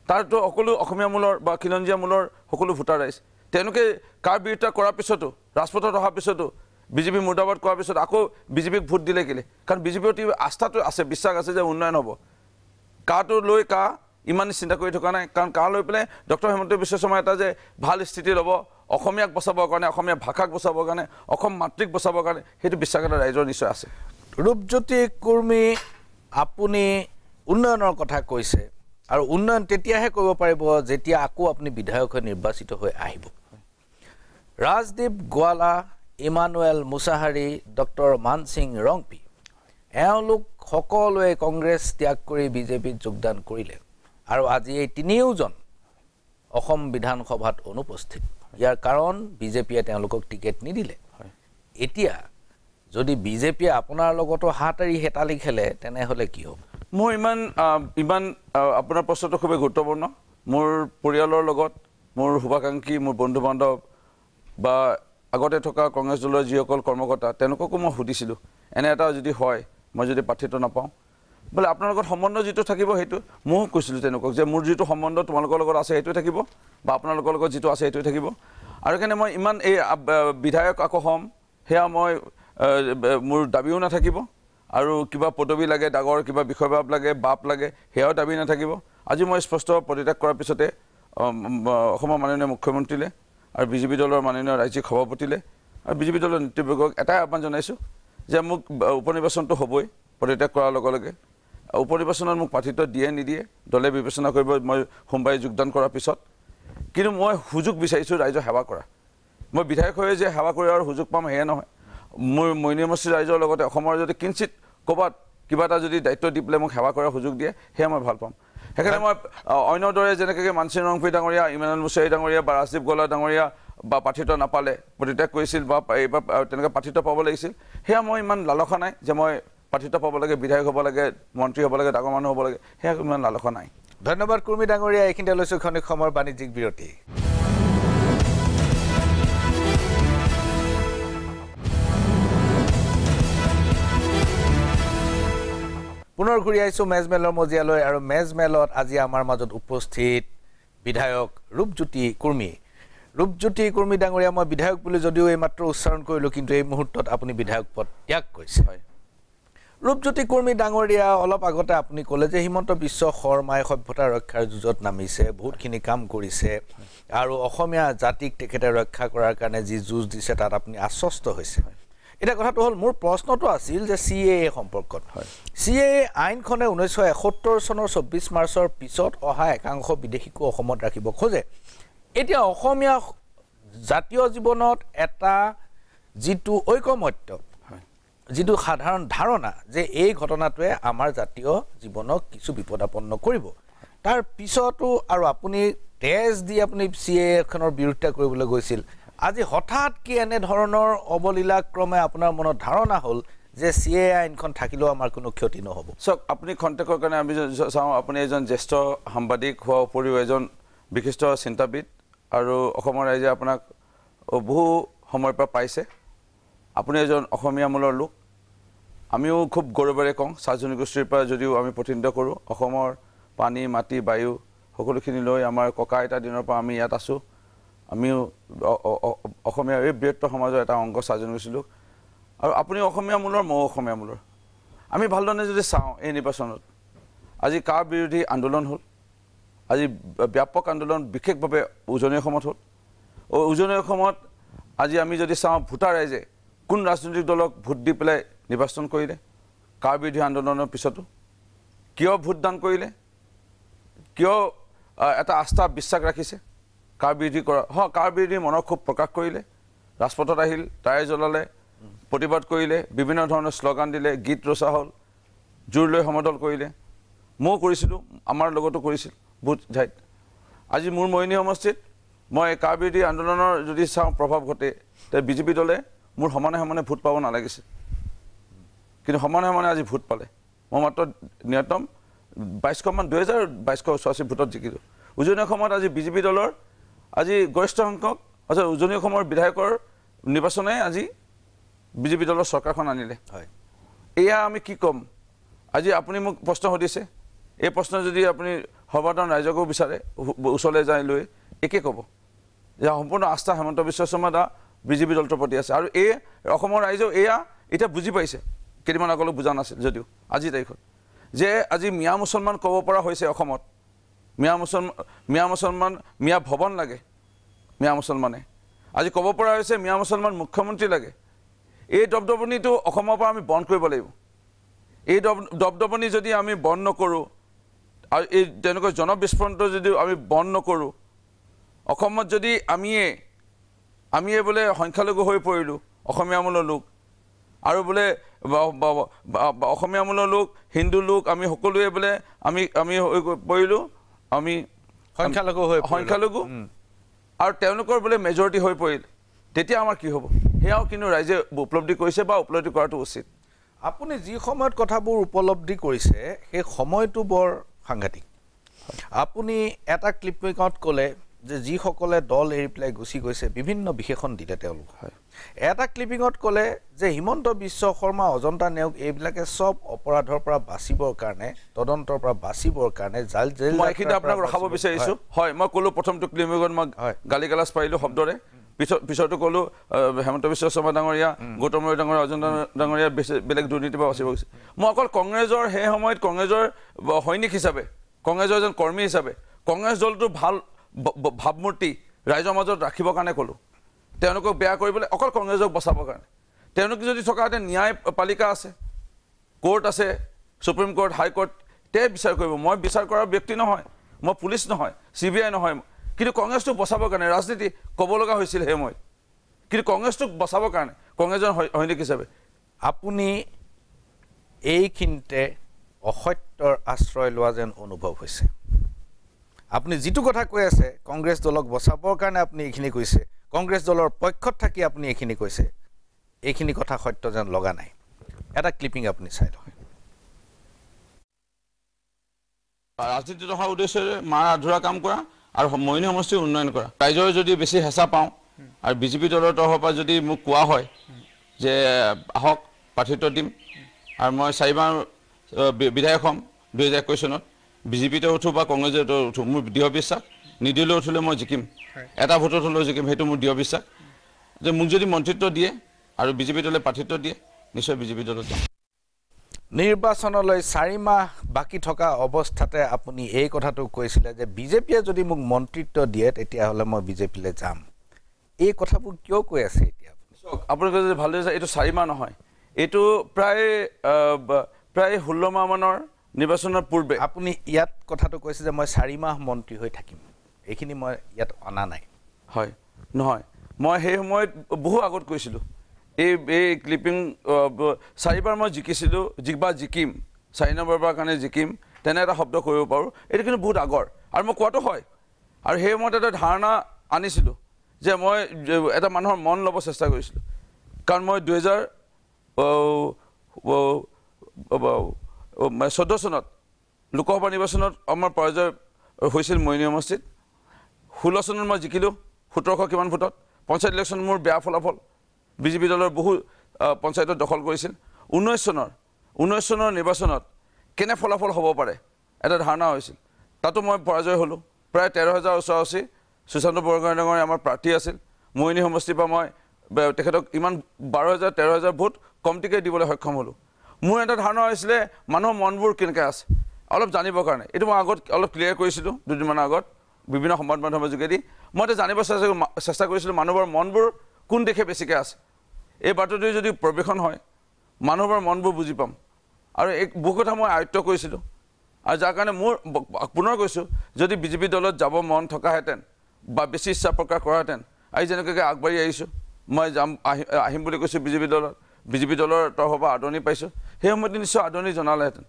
তাৰতো সকলো অসমীয়া মূলৰ বা খিলঞ্জীয়া মূলৰ সকলো ভোটাৰ ৰাইজ তেওঁলোকে কাৰ বিৰোধিতা কৰাৰ পিছতো ৰাজপথত অহাৰ পিছতো বিজেপি মুৰ্দাবাদ কৰাৰ পিছত আকৌ বিজেপিক ভোট দিলে কেলে কাৰণ বিজেপিৰ প্ৰতি আস্থাটো আছে বিশ্বাস আছে যে উন্নয়ন হ'ব কাটো লৈ ইমান চিন্তা কৰি থকা নাই কাৰণ কা লৈ পেলাই ডক্টৰ হিমন্ত বিশ্ব শৰ্মাই এটা যে ভাল স্থিতি ল'ব অসমীয়াক বচাবৰ কাৰণে অসমীয়া ভাষাক বচাবৰ কাৰণে অসম মাতৃক বচাবৰ কাৰণে সেইটো বিশ্বাস এটা ৰাইজৰ নিশ্চয় আছে ৰূপজ্যোতি কুৰ্মী আপুনি উন্নয়নৰ কথা কৈছে আৰু উন্নয়ন তেতিয়াহে কৰিব পাৰিব যেতিয়া আকৌ আপুনি বিধায়ক হৈ নিৰ্বাচিত হৈ আহিব ৰাজদীপ গোৱালা ইমানুৱেল মুছাহাৰী ডক্টৰ মানসিং ৰংপি এওঁলোক সকলোৱে কংগ্ৰেছ ত্যাগ কৰি বিজেপিত যোগদান কৰিলে আৰু আজি এই তিনিওজন অসম বিধানসভাত অনুপস্থিত ইয়াৰ কাৰণ বিজেপিয়ে তেওঁলোকক টিকেট নিদিলে এতিয়া যদি বিজেপিয়ে আপোনাৰ লগতো হাতাৰি হেতালি খেলে তেনেহ'লে কি হ'ব মোৰ ইমান আপোনাৰ প্ৰশ্নটো খুবেই গুৰুত্বপূৰ্ণ মোৰ পৰিয়ালৰ লগত মোৰ শুভাকাংক্ষী মোৰ বন্ধু বান্ধৱ বা আগতে থকা কংগ্ৰেছ দলৰ যিসকল কৰ্মকৰ্তা তেওঁলোককো মই সুধিছিলোঁ এনে এটা যদি হয় মই যদি প্ৰাৰ্থিত্ব নাপাওঁ বোলে আপোনাৰ লগত সম্বন্ধ যিটো থাকিব সেইটো ময়ো কৈছিলোঁ তেওঁলোকক যে মোৰ যিটো সম্বন্ধ তোমালোকৰ লগত আছে সেইটোৱে থাকিব বা আপোনালোকৰ লগত যিটো আছে সেইটোৱে থাকিব আৰু কাৰণে মই ইমান এই বিধায়ক আকৌ হ'ম সেয়া মই মোৰ দাবীও নাথাকিব আৰু কিবা পদবী লাগে ডাঙৰ কিবা বিষয়বাব লাগে বাপ লাগে সেয়াও দাবী নাথাকিব আজি মই স্পষ্ট পদত্যাগ কৰাৰ পিছতে অসমৰ মাননীয় মুখ্যমন্ত্ৰীলে আৰু বিজেপি দলৰ মাননীয় ৰাজ্যিক সভাপতিলে আৰু বিজেপি দলৰ নেতৃবৰ্গক এটাই আহ্বান জনাইছোঁ যে মোক উপনিৰ্বাচনটো হ'বই পদত্যাগ কৰাৰ লগে লগে উপনিৰ্বাচনত মোক প্ৰাৰ্থিত্ব দিয়ে নিদিয়ে দলে বিবেচনা কৰিব মই সোমবাৰে যোগদান কৰাৰ পিছত কিন্তু মই সুযোগ বিচাৰিছোঁ ৰাইজৰ সেৱা কৰা মই বিধায়ক হৈ যে সেৱা কৰাৰ সুযোগ পাম সেয়া নহয় মোৰ মইনী সমষ্টিৰ ৰাইজৰ লগতে অসমৰ যদি কিঞ্চিত ক'ৰবাত কিবা এটা যদি দায়িত্ব দি পেলাই মোক সেৱা কৰাৰ সুযোগ দিয়ে সেয়া মই ভাল পাম সেইকাৰণে মই অন্যৰ দৰে যেনেকৈ মানসিং ৰংপুৰী ডাঙৰীয়া ইমানুৱেল মুছাৰী ডাঙৰীয়া বা ৰাজদীপ গোলা ডাঙৰীয়া বা প্ৰাৰ্থিত্ব নাপালে পদত্যাগ কৰিছিল বা এইবাৰ তেনেকৈ প্ৰাৰ্থিত্ব পাব লাগিছিল সেয়া মই ইমান লালসা নাই যে মই প্ৰাৰ্থিত্ব পাব লাগে বিধায়ক হ'ব লাগে মন্ত্ৰী হ'ব লাগে ডাঙৰ মানুহ হ'ব লাগে সেয়া ইমান লালসা নাই ধন্যবাদ কুৰ্মী ডাঙৰীয়া এইখিনিতে লৈছোঁ ক্ষণিক সময়ৰ বাণিজ্যিক বিৰতি পুনৰ ঘূৰি আহিছোঁ মেজমেলৰ মজিয়ালৈ আৰু মেজমেলত আজি আমাৰ মাজত উপস্থিত বিধায়ক ৰূপজ্যোতি কুৰ্মী ৰূপজ্যোতি কুৰ্মী ডাঙৰীয়া মই বিধায়ক বুলি যদিও এইমাত্ৰ উচ্চাৰণ কৰিলোঁ কিন্তু এই মুহূৰ্তত আপুনি বিধায়ক পদ ত্যাগ কৰিছে হয় ৰূপজ্যোতি কুৰ্মী ডাঙৰীয়া অলপ আগতে আপুনি ক'লে যে হিমন্ত বিশ্ব শৰ্মাই সভ্যতা ৰক্ষাৰ যুঁজত নামিছে বহুতখিনি কাম কৰিছে আৰু অসমীয়া জাতিক তেখেতে ৰক্ষা কৰাৰ কাৰণে যি যুঁজ দিছে তাত আপুনি আশ্বস্ত হৈছে এটা কথাটো হ'ল মোৰ প্ৰশ্নটো আছিল যে CAA সম্পৰ্কত CAA আইনখনে 1971 চনৰ 24 মাৰ্চৰ পিছত অহা একাংশ বিদেশীকো অসমত ৰাখিব খোজে এতিয়া অসমীয়া জাতীয় জীৱনত এটা যিটো ঐকমত্য যিটো সাধাৰণ ধাৰণা যে এই ঘটনাটোৱে আমাৰ জাতীয় জীৱনক কিছু বিপদাপন্ন কৰিব তাৰ পিছতো আৰু আপুনি তেজ দি আপুনি CAA খনৰ বিৰোধিতা কৰিবলৈ গৈছিল আজি হঠাৎ কি এনে ধৰণৰ অবলীলাক্ৰমে আপোনাৰ মনত ধাৰণা হ'ল যে CAA আইনখন থাকিলেও আমাৰ কোনো ক্ষতি নহ'ব চাওক আপুনি খন্তেকৰ কাৰণে আমি চাওঁ আপুনি এজন জ্যেষ্ঠ সাংবাদিক হোৱা উপৰিও এজন বিশিষ্ট চিন্তাবিদ আৰু অসমৰ ৰাইজে আপোনাক বহু সময়ৰ পৰা পাইছে আপুনি এজন অসমীয়া মূলৰ লোক আমিও খুব গৌৰৱেৰে কওঁ চাহ জনগোষ্ঠীৰ পৰা যদিও আমি প্ৰতিনিধিত্ব কৰোঁ অসমৰ পানী মাটি বায়ু সকলোখিনি লৈ আমাৰ ককা আইতা দিনৰ পৰা আমি ইয়াত আছোঁ আমিও অসমীয়া এই বৃহত্তৰ সমাজৰ এটা অংগ চাহ জনগোষ্ঠী লোক আৰু আপুনি অসমীয়া মূলৰ ময়ো অসমীয়া মূলৰ আমি ভালধৰণে যদি চাওঁ এই নিৰ্বাচনত আজি কাৰ বিৰোধী আন্দোলন হ'ল আজি ব্যাপক আন্দোলন বিশেষভাৱে উজনি অসমত হ'ল উজনি অসমত আজি আমি যদি চাওঁ ভোটাৰ ৰাইজে কোন ৰাজনৈতিক দলক ভোট দি পেলাই নিৰ্বাচন কৰিলে কাৰ বিৰোধী আন্দোলনৰ পিছতো কিয় ভোটদান কৰিলে কিয় এটা আস্থা বিশ্বাস ৰাখিছে কাৰ বিৰোধী কৰা কাৰ বিৰোধী মনৰ খুব প্ৰকাশ কৰিলে ৰাজপথত আহিল টায়াৰ জ্বলালে প্ৰতিবাদ কৰিলে বিভিন্ন ধৰণৰ শ্লোগান দিলে গীত ৰচা হ'ল জোৰ লৈ সমদল কৰিলে ময়ো কৰিছিলোঁ আমাৰ লগতো কৰিছিল বহুত ঠাইত আজি মোৰ মইনী সমষ্টিত মই কাৰ বিৰোধী আন্দোলনৰ যদি চাওঁ প্ৰভাৱ ঘটে তে বিজেপি দলে মোৰ সমানে সমানে ভোট পাব নালাগিছিল কিন্তু সমানে সমানে আজি ভোট পালে মই মাত্ৰ ন্যূনতম 2022 ভোটত জিকিলোঁ উজনি অসমত আজি বিজেপি দলৰ আজি গৰিষ্ঠ সংখ্যক উজনি অসমৰ বিধায়কৰ নিৰ্বাচনে আজি বিজেপি দলৰ চৰকাৰখন আনিলে হয় এয়া আমি কি ক'ম আজি আপুনি মোক প্ৰশ্ন সুধিছে এই প্ৰশ্ন যদি আপুনি সৰ্বসাধাৰণ ৰাইজকো বিচাৰে ওচৰলৈ যাই লৈ একে ক'ব যে সম্পূৰ্ণ আস্থা হেমন্ত বিশ্ব শৰ্মা দা বিজেপি দলটোৰ প্ৰতি আছে আৰু এই অসমৰ ৰাইজেও এয়া এতিয়া বুজি পাইছে কেইদিনমান আগলৈ বুজা নাছিল যদিও আজিৰ তাৰিখত যে আজি মিয়া মুছলমান ক'ব পৰা হৈছে অসমত মিয়া মুছলমান মিয়া ভৱন লাগে মিয়া মুছলমানে আজি ক'ব পৰা হৈছে মিয়া মুছলমান মুখ্যমন্ত্ৰী লাগে এই দবদবনিটো অসমৰ পৰা আমি বন্ধ কৰিব লাগিব এই দবদবনি যদি আমি বন্ধ নকৰোঁ আৰু এই তেনেকৈ জনবিস্ফোৰণটো যদি আমি বন্ধ নকৰোঁ অসমত যদি আমিয়ে বোলে সংখ্যালঘু হৈ পৰিলোঁ অসমীয়া মূলৰ লোক আৰু বোলে অসমীয়া মূলৰ লোক হিন্দু লোক আমি সকলোৱে বোলে আমি হৈ পৰিলোঁ আমি সংখ্যালঘু আৰু তেওঁলোকৰ বোলে মেজৰিটি হৈ পৰিল তেতিয়া আমাৰ কি হ'ব সেয়াও কিন্তু ৰাইজে উপলব্ধি কৰিছে বা উপলব্ধি কৰাটো উচিত আপুনি যি সময়ত কথাবোৰ উপলব্ধি কৰিছে সেই সময়টো বৰ সাংঘাতিক আপুনি এটা ক্লিপিঙত ক'লে যে যিসকলে দল এৰি পেলাই গুচি গৈছে বিভিন্ন বিশেষণ দিলে তেওঁলোক এটা ক্লিপিঙত ক'লে যে হিমন্ত বিশ্ব শৰ্মা অজন্তা নেওগ এইবিলাকে সব অপৰাধৰ পৰা বাচিবৰ কাৰণে তদন্তৰ পৰা বাচিবৰ কাৰণে জেল মই এইখিনি আপোনাক ৰখাব বিচাৰিছোঁ হয় মই ক'লো প্ৰথমটো ক্লিপিঙত মই গালি গালাজ পাৰিলোঁ শব্দৰে পিছতো ক'লো হেমন্ত বিশ্ব শৰ্মা ডাঙৰীয়া গৌতম ৰয় ডাঙৰীয়া অজন্তা ডাঙৰীয়া বেলেগ দুৰ্নীতিৰ পৰা বাচিব গৈছে মই অকল কংগ্ৰেছৰ সেই সময়ত কংগ্ৰেছৰ সৈনিক হিচাপে কংগ্ৰেছৰ এজন কৰ্মী হিচাপে কংগ্ৰেছ দলটো ভাল ভাৱমূৰ্তি ৰাইজৰ মাজত ৰাখিবৰ কাৰণে ক'লোঁ তেওঁলোকক বেয়া কৰিবলৈ অকল কংগ্ৰেছক বচাবৰ কাৰণে তেওঁলোকে যদি থকাহেঁতেন ন্যায় পালিকা আছে কোৰ্ট আছে সুপ্ৰিম কোৰ্ট হাইকোৰ্ট তে বিচাৰ কৰিব মই বিচাৰ কৰাৰ ব্যক্তি নহয় মই পুলিচ নহয় CBI নহয় কিন্তু কংগ্ৰেছটোক বচাবৰ কাৰণে ৰাজনীতি ক'ব লগা হৈছিল সেই মই কিন্তু কংগ্ৰেছটোক বচাবৰ কাৰণে কংগ্ৰেছৰ সৈনিক হিচাপে আপুনি এইখিনিতে অসত্যৰ আশ্ৰয় লোৱা যেন অনুভৱ হৈছে আপুনি যিটো কথা কৈ আছে কংগ্ৰেছ দলক বচাবৰ কাৰণে আপুনি এইখিনি কৈছে কংগ্ৰেছ দলৰ পক্ষত থাকি আপুনি এইখিনি কৈছে এইখিনি কথা সত্য যেন লগা নাই এটা ক্লিপিং আপুনি চাই লওক ৰাজনীতিত অহাৰ উদ্দেশ্যৰে মাৰ আধৰুৱা কাম কৰা আৰু মইনি সমষ্টিৰ উন্নয়ন কৰা ৰাইজৰ যদি বেছি হেঁচা পাওঁ আৰু বিজেপি দলৰ তৰফৰ পৰা যদি মোক কোৱা হয় যে আহক প্ৰাৰ্থিত্ব দিম আৰু মই 4বাৰ বিধায়ক হ'ম 2021 চনত বিজেপিতে উঠো বা কংগ্ৰেছতে উঠো মোৰ দৃঢ় বিশ্বাস নিদিলেও উঠিলে মই জিকিম এটা ভোটত হ'লেও জিকিম সেইটো মোৰ দৃঢ় বিশ্বাস যে মোক যদি মন্ত্ৰিত্ব দিয়ে আৰু বিজেপি দলে প্ৰাৰ্থিত্ব দিয়ে নিশ্চয় বিজেপি দলত যাম নিৰ্বাচনলৈ 4 মাহ বাকি থকা অৱস্থাতে আপুনি এই কথাটো কৈছিলে যে বিজেপিয়ে যদি মোক মন্ত্ৰিত্ব দিয়ে তেতিয়াহ'লে মই বিজেপিলৈ যাম এই কথাবোৰ কিয় কৈ আছে এতিয়া আপুনি কৈছে যে ভালদৰে এইটো 4 মাহ নহয় এইটো প্ৰায় 16 মাহ মানৰ নিৰ্বাচনৰ পূৰ্বে আপুনি ইয়াত কথাটো কৈছে যে মই 4 মাহ মন্ত্ৰী হৈ থাকিম এইখিনি মই ইয়াত অনা নাই হয় নহয় মই সেই সময়ত বহু আগত কৈছিলোঁ এই ক্লিপিং 4বাৰ মই জিকিছিলোঁ জিকিম 4 নম্বৰবাৰ কাৰণে জিকিম তেনে এটা শব্দ কৰিব পাৰোঁ এইটো কিন্তু বহুত আগৰ আৰু মই কোৱাটো হয় আৰু সেই সময়ত এটা ধাৰণা আনিছিলোঁ যে মই এটা মানুহৰ মন ল'ব চেষ্টা কৰিছিলোঁ কাৰণ মই 2014 চনত লোকসভা নিৰ্বাচনত আমাৰ পৰাজয় হৈছিল মইনি সমষ্টিত 16 চনত মই জিকিলোঁ 1700 কিমান ভোটত পঞ্চায়ত ইলেকশ্যন মোৰ বেয়া ফলাফল বিজেপি দলৰ বহু পঞ্চায়তত দখল কৰিছিল 19 চনৰ নিৰ্বাচনত কেনে ফলাফল হ'ব পাৰে এটা ধাৰণা হৈছিল তাতো মই পৰাজয় হ'লোঁ প্ৰায় 13,000 ওচৰা-ওচৰি সুশান্ত বৰগোহাঁই ডাঙৰীয়া আমাৰ প্ৰাৰ্থী আছিল মইনি সমষ্টিৰ পৰা মই তেখেতক ইমান 12,000 13,000 ভোট কমটিকৈ দিবলৈ সক্ষম হ'লোঁ মোৰ এটা ধাৰণা হৈছিলে মানুহৰ মনবোৰ কেনেকৈ আছে অলপ জানিবৰ কাৰণে এইটো মই আগত অলপ ক্লিয়াৰ কৰিছিলোঁ দুদিনমানৰ আগত বিভিন্ন সংবাদ মাধ্যমৰ যোগেদি মই এটা জানিব চেষ্টা কৰিছিলোঁ মানুহৰ মনবোৰ কোন দিশে বেছিকৈ আছে এই বাতৰি যদি প্ৰৱেশন হয় মানুহৰ মনবোৰ বুজি পাম আৰু এক বহু কথা মই আয়ত্ব কৰিছিলোঁ আৰু যাৰ কাৰণে মোৰ পুনৰ কৈছোঁ যদি বিজেপি দলত যাব মন থকাহেঁতেন বা বেছি ইচ্ছা প্ৰকাশ কৰাহেঁতেন আজি যেনেকৈ আগবাঢ়ি আহিছোঁ মই আহিম বুলি কৈছোঁ বিজেপি দলৰ তৰফৰ পৰা আদৰণি পাইছোঁ সেই সময়ত নিশ্চয় আদৰণি জনালেহেঁতেন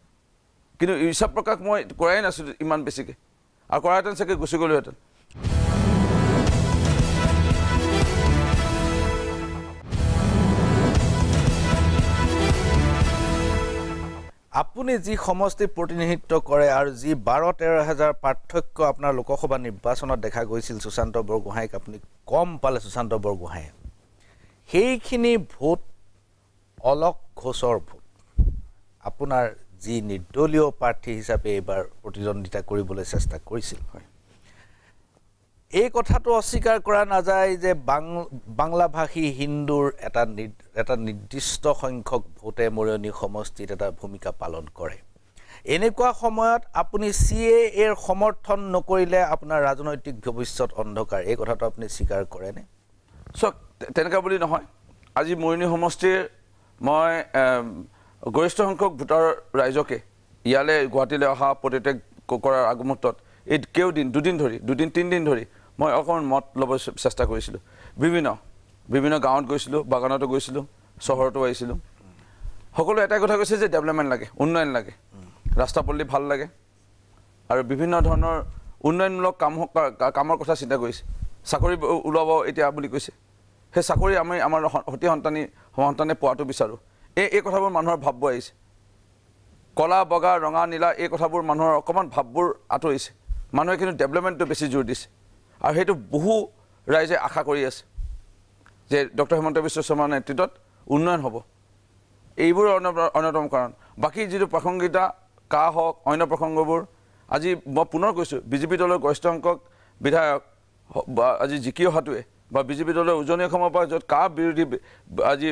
কিন্তু ইচ্ছা প্ৰকাশ মই কৰাই নাছিলোঁ ইমান বেছিকৈ আৰু কৰাহেঁতেন চাগে গুচি গ'লোহেঁতেন আপুনি যি সমষ্টি প্ৰতিনিধিত্ব কৰে আৰু যি 12-13 হাজাৰ পাৰ্থক্য আপোনাৰ লোকসভা নিৰ্বাচনত দেখা গৈছিল সুশান্ত বৰগোহাঁইক আপুনি কম পালে সুশান্ত বৰগোহাঁয়ে সেইখিনি ভোট অলক ঘোষৰ ভোট আপোনাৰ যি নিৰ্দলীয় প্ৰাৰ্থী হিচাপে এইবাৰ প্ৰতিদ্বন্দ্বিতা কৰিবলৈ চেষ্টা কৰিছিল হয় এই কথাটো অস্বীকাৰ কৰা নাযায় যে বাংলাভাষী হিন্দুৰ এটা নিৰ্দিষ্ট সংখ্যক ভোটে মৰিয়নি সমষ্টিত এটা ভূমিকা পালন কৰে এনেকুৱা সময়ত আপুনি CAA সমৰ্থন নকৰিলে আপোনাৰ ৰাজনৈতিক ভৱিষ্যত অন্ধকাৰ এই কথাটো আপুনি স্বীকাৰ কৰেনে চক তেনেকুৱা বুলি নহয় আজি মৰিয়নি সমষ্টিৰ মই গৰিষ্ঠ সংখ্যক ভোটাৰ ৰাইজকে ইয়ালৈ গুৱাহাটীলৈ অহা পদত্যাগ কৰাৰ আগমুহূৰ্তত এই দুদিন 3 দিন ধৰি মই অকণমান মত ল'ব চেষ্টা কৰিছিলোঁ বিভিন্ন গাঁৱত গৈছিলোঁ বাগানতো গৈছিলোঁ চহৰতো আহিছিলোঁ সকলো এটাই কথা কৈছে যে ডেভেলপমেণ্ট লাগে উন্নয়ন লাগে ৰাস্তা পদূলি ভাল লাগে আৰু বিভিন্ন ধৰণৰ উন্নয়নমূলক কামৰ কথা চিন্তা কৰিছে চাকৰি ওলাব এতিয়া বুলি কৈছে সেই চাকৰি আমি আমাৰ সতি সন্তানে পোৱাটো বিচাৰোঁ এই কথাবোৰ মানুহৰ ভাববোৰ আহিছে কলা বগা ৰঙা নীলা এই কথাবোৰ মানুহৰ অকণমান ভাববোৰ আঁতৰিছে মানুহে কিন্তু ডেভেলপমেণ্টটো বেছি জোৰ দিছে আৰু সেইটো বহু ৰাইজে আশা কৰি আছে যে ডক্টৰ হিমন্ত বিশ্ব শৰ্মাৰ নেতৃত্বত উন্নয়ন হ'ব। এইবোৰ অন্যতম কাৰণ। বাকী যিটো প্ৰাসংগিকতা কা হওক অন্য প্ৰসংগবোৰ আজি মই পুনৰ কৈছোঁ বিজেপি দলৰ গৰিষ্ঠ সংখ্যক বিধায়ক আজি জিকি অহাটোৱে বা বিজেপি দলৰ উজনি অসমৰ পৰা য'ত কা বিৰোধী আজি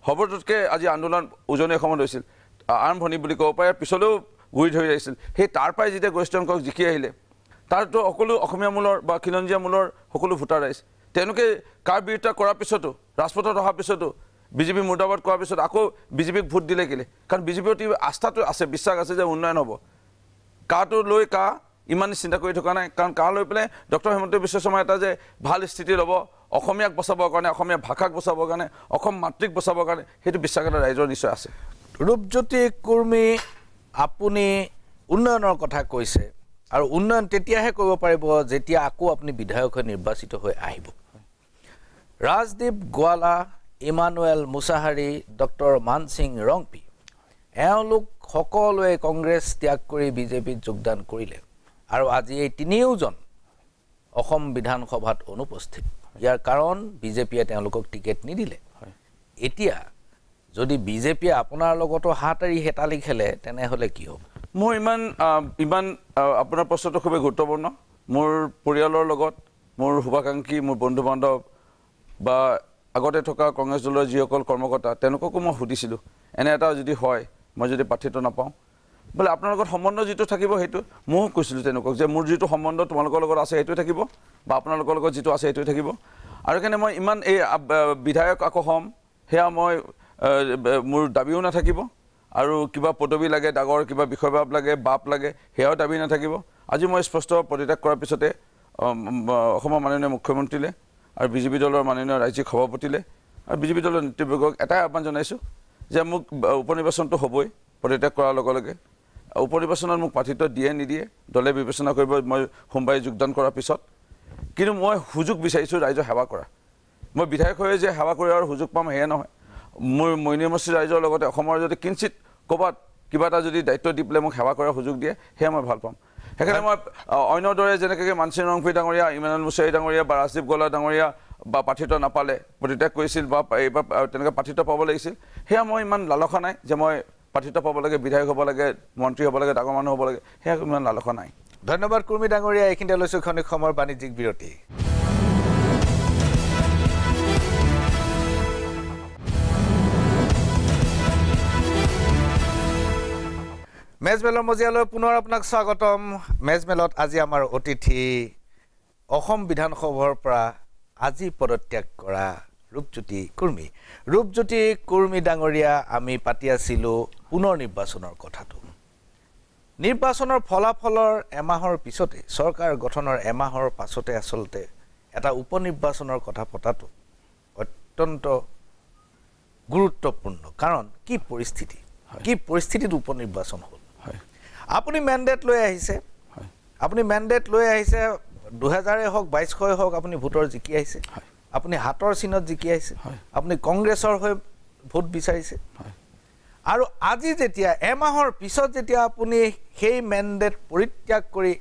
সৰ্বতোতকৈ আজি আন্দোলন উজনি অসমত হৈছিল আৰম্ভণি বুলি ক'ব পাৰে, পিছলৈও গুৰি ধৰি আহিছিল, সেই তাৰ পৰাই যেতিয়া গৰিষ্ঠ সংখ্যক জিকি আহিলে তাৰতো সকলো অসমীয়া মূলৰ বা খিলঞ্জীয়া মূলৰ সকলো ভোটাৰ ৰাইজ তেওঁলোকে কাৰ বিৰোধিতা কৰাৰ পিছতো ৰাজপথত অহাৰ পিছতো বিজেপি মুৰ্দাবাদ কৰাৰ পিছত আকৌ বিজেপিক ভোট দিলে কেলে? কাৰণ বিজেপিৰ অতি আস্থাটো আছে, বিশ্বাস আছে যে উন্নয়ন হ'ব। কাটো লৈ কা ইমান চিন্তা কৰি থকা নাই, কাৰণ কা লৈ পেলাই ডক্টৰ হিমন্ত বিশ্ব শৰ্মা এটা যে ভাল স্থিতি ল'ব অসমীয়াক বচাবৰ কাৰণে, অসমীয়া ভাষাক বচাবৰ কাৰণে, অসম মাতৃক বচাবৰ কাৰণে, সেইটো বিশ্বাস এটা ৰাইজৰ নিশ্চয় আছে। ৰূপজ্যোতি কুৰ্মী, আপুনি উন্নয়নৰ কথা কৈছে আৰু উন্নয়ন তেতিয়াহে কৰিব পাৰিব যেতিয়া আকৌ আপুনি বিধায়ক হৈ নিৰ্বাচিত হৈ আহিব। ৰাজদীপ গোৱালা, ইমানুৱেল মুছাহাৰী, ডক্টৰ মানসিং ৰংপি এওঁলোক সকলোৱে কংগ্ৰেছ ত্যাগ কৰি বিজেপিত যোগদান কৰিলে আৰু আজি এই তিনিওজন অসম বিধানসভাত অনুপস্থিত। ইয়াৰ কাৰণ বিজেপিয়ে তেওঁলোকক টিকেট নিদিলে। এতিয়া যদি বিজেপিয়ে আপোনাৰ লগতো হাত এৰি হেতালি খেলে তেনেহ'লে কি হ'ব? মোৰ ইমান আপোনাৰ প্ৰশ্নটো খুবেই গুৰুত্বপূৰ্ণ। মোৰ পৰিয়ালৰ লগত মোৰ শুভাকাংক্ষী, মোৰ বন্ধু বান্ধৱ বা আগতে থকা কংগ্ৰেছ দলৰ যিসকল কৰ্মকৰ্তা তেওঁলোককো মই সুধিছিলোঁ এনে এটা যদি হয় মই যদি প্ৰাৰ্থিত্ব নাপাওঁ বোলে আপোনাৰ লগত সম্বন্ধ যিটো থাকিব সেইটো ময়ো কৈছিলোঁ তেওঁলোকক যে মোৰ যিটো সম্বন্ধ তোমালোকৰ লগত আছে সেইটোৱে থাকিব বা আপোনালোকৰ লগত যিটো আছে সেইটোৱে থাকিব। আৰু সেইকাৰণে মই ইমান এই বিধায়ক আকৌ হ'ম সেয়া মই মোৰ দাবীও নাথাকিব আৰু কিবা পদবী লাগে ডাঙৰ কিবা বিষয়বাব লাগে বাপ লাগে সেয়াও দাবী নাথাকিব। আজি মই স্পষ্ট পদত্যাগ কৰাৰ পিছতে অসমৰ মাননীয় মুখ্যমন্ত্ৰীলে আৰু বিজেপি দলৰ মাননীয় ৰাজ্যিক সভাপতিলে আৰু বিজেপি দলৰ নেতৃবৰ্গক এটাই আহ্বান জনাইছোঁ যে মোক উপনিৰ্বাচনটো হ'বই পদত্যাগ কৰাৰ লগে লগে। উপনিৰ্বাচনত মোক প্ৰাৰ্থিত্ব দিয়ে নিদিয়ে দলে বিবেচনা কৰিব মই সোমবাৰে যোগদান কৰাৰ পিছত। কিন্তু মই সুযোগ বিচাৰিছোঁ ৰাইজৰ সেৱা কৰা। মই বিধায়ক হৈ যে সেৱা কৰাৰ সুযোগ পাম সেয়া নহয়। মোৰ মৈনীমস্তি ৰাইজৰ লগতে অসমৰ যদি কিঞ্চিত ক'ৰবাত কিবা এটা যদি দায়িত্ব দি পেলাই মোক সেৱা কৰাৰ সুযোগ দিয়ে সেয়া মই ভাল পাম। সেইকাৰণে মই অন্যৰ দৰে যেনেকৈ মানসিং ৰংপি ডাঙৰীয়া, ইমানুৱেল মুছাহাৰী ডাঙৰীয়া বা ৰাজদীপ গোৱালা ডাঙৰীয়া বা প্ৰাৰ্থিত্ব নাপালে পদত্যাগ কৰিছিল বা এইবাৰ তেনেকৈ প্ৰাৰ্থিত্ব পাব লাগিছিল সেয়া মই ইমান লালসা নাই যে মই প্ৰাৰ্থিত্ব পাব লাগে, বিধায়ক হ'ব লাগে, মন্ত্ৰী হ'ব লাগে, ডাঙৰ মানুহ হ'ব লাগে, সেয়া ইমান লালসা নাই। ধন্যবাদ কুৰ্মী ডাঙৰীয়া। এইখিনিতে লৈছোঁ ক্ষণিক সময়ৰ বাণিজ্যিক বিৰতি। মেজমেলৰ মজিয়ালৈ পুনৰ আপোনাক স্বাগতম। মেজমেলত আজি আমাৰ অতিথি অসম বিধানসভাৰ পৰা আজি পদত্যাগ কৰা ৰূপজ্যোতি কুৰ্মী। ৰূপজ্যোতি কুৰ্মী ডাঙৰীয়া, আমি পাতি আছিলোঁ পুনৰ নিৰ্বাচনৰ কথাটো। নিৰ্বাচনৰ ফলাফলৰ এমাহৰ পিছতে, চৰকাৰ গঠনৰ এমাহৰ পাছতে আচলতে এটা উপনিৰ্বাচনৰ কথা পতাটো অত্যন্ত গুৰুত্বপূৰ্ণ। কাৰণ কি পৰিস্থিতিত উপনিৰ্বাচন হ'ল। আপুনি মেণ্ডেট লৈ আহিছে, 2000 হওক 2200 হওক আপুনি ভোটৰ জিকি আহিছে, আপুনি হাতৰ চিনত জিকি আহিছে, আপুনি কংগ্ৰেছৰ হৈ ভোট বিচাৰিছে। আৰু আজি যেতিয়া এমাহৰ পিছত যেতিয়া আপুনি সেই মেণ্ডেট পৰিত্যাগ কৰি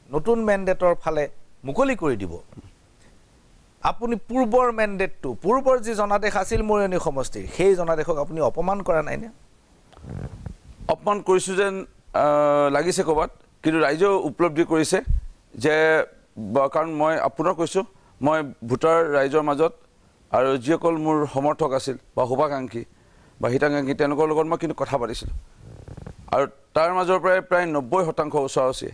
নতুন মেণ্ডেটৰ ফালে মুকলি কৰি দিব, আপুনি পূৰ্বৰ মেণ্ডেটটো, পূৰ্বৰ যি জনাদেশ আছিল মৰিয়নি সমষ্টিৰ, সেই জনাদেশক আপুনি অপমান কৰা নাইনে? অপমান কৰিছোঁ যেন লাগিছে ক'ৰবাত, কিন্তু ৰাইজেও উপলব্ধি কৰিছে যে কাৰণ মই আপোনাৰ কৈছোঁ মই ভোটাৰ ৰাইজৰ মাজত আৰু যিসকল মোৰ সমৰ্থক আছিল বা শুভাকাংক্ষী বা হিতাকাংক্ষী তেওঁলোকৰ লগত মই কিন্তু কথা পাতিছিলোঁ আৰু তাৰ মাজৰ পৰাই প্ৰায় 90% ওচৰা-ওচৰি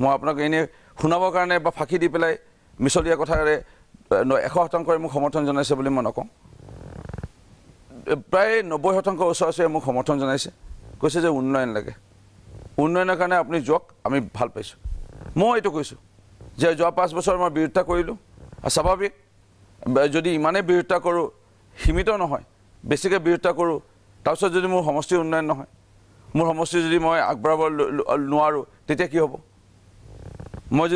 মই আপোনাক এনেই শুনাবৰ কাৰণে বা ফাঁকি দি পেলাই মিছলীয়া কথাৰে 100% মোক সমৰ্থন জনাইছে বুলি মই নকওঁ। প্ৰায় 90% ওচৰা-ওচৰি মোক সমৰ্থন জনাইছে, কৈছে যে উন্নয়ন লাগে, উন্নয়নৰ কাৰণে আপুনি যাওক, আমি ভাল পাইছোঁ। মই এইটো কৈছোঁ যে যোৱা 5 বছৰ মই বিৰোধিতা কৰিলোঁ, স্বাভাৱিক যদি ইমানেই বিৰোধিতা কৰোঁ, সীমিত নহয়, বেছিকৈ বিৰোধিতা কৰোঁ, তাৰপিছত যদি মোৰ সমষ্টিৰ উন্নয়ন নহয়, মোৰ সমষ্টি যদি মই আগবঢ়াব নোৱাৰোঁ তেতিয়া কি হ'ব? মই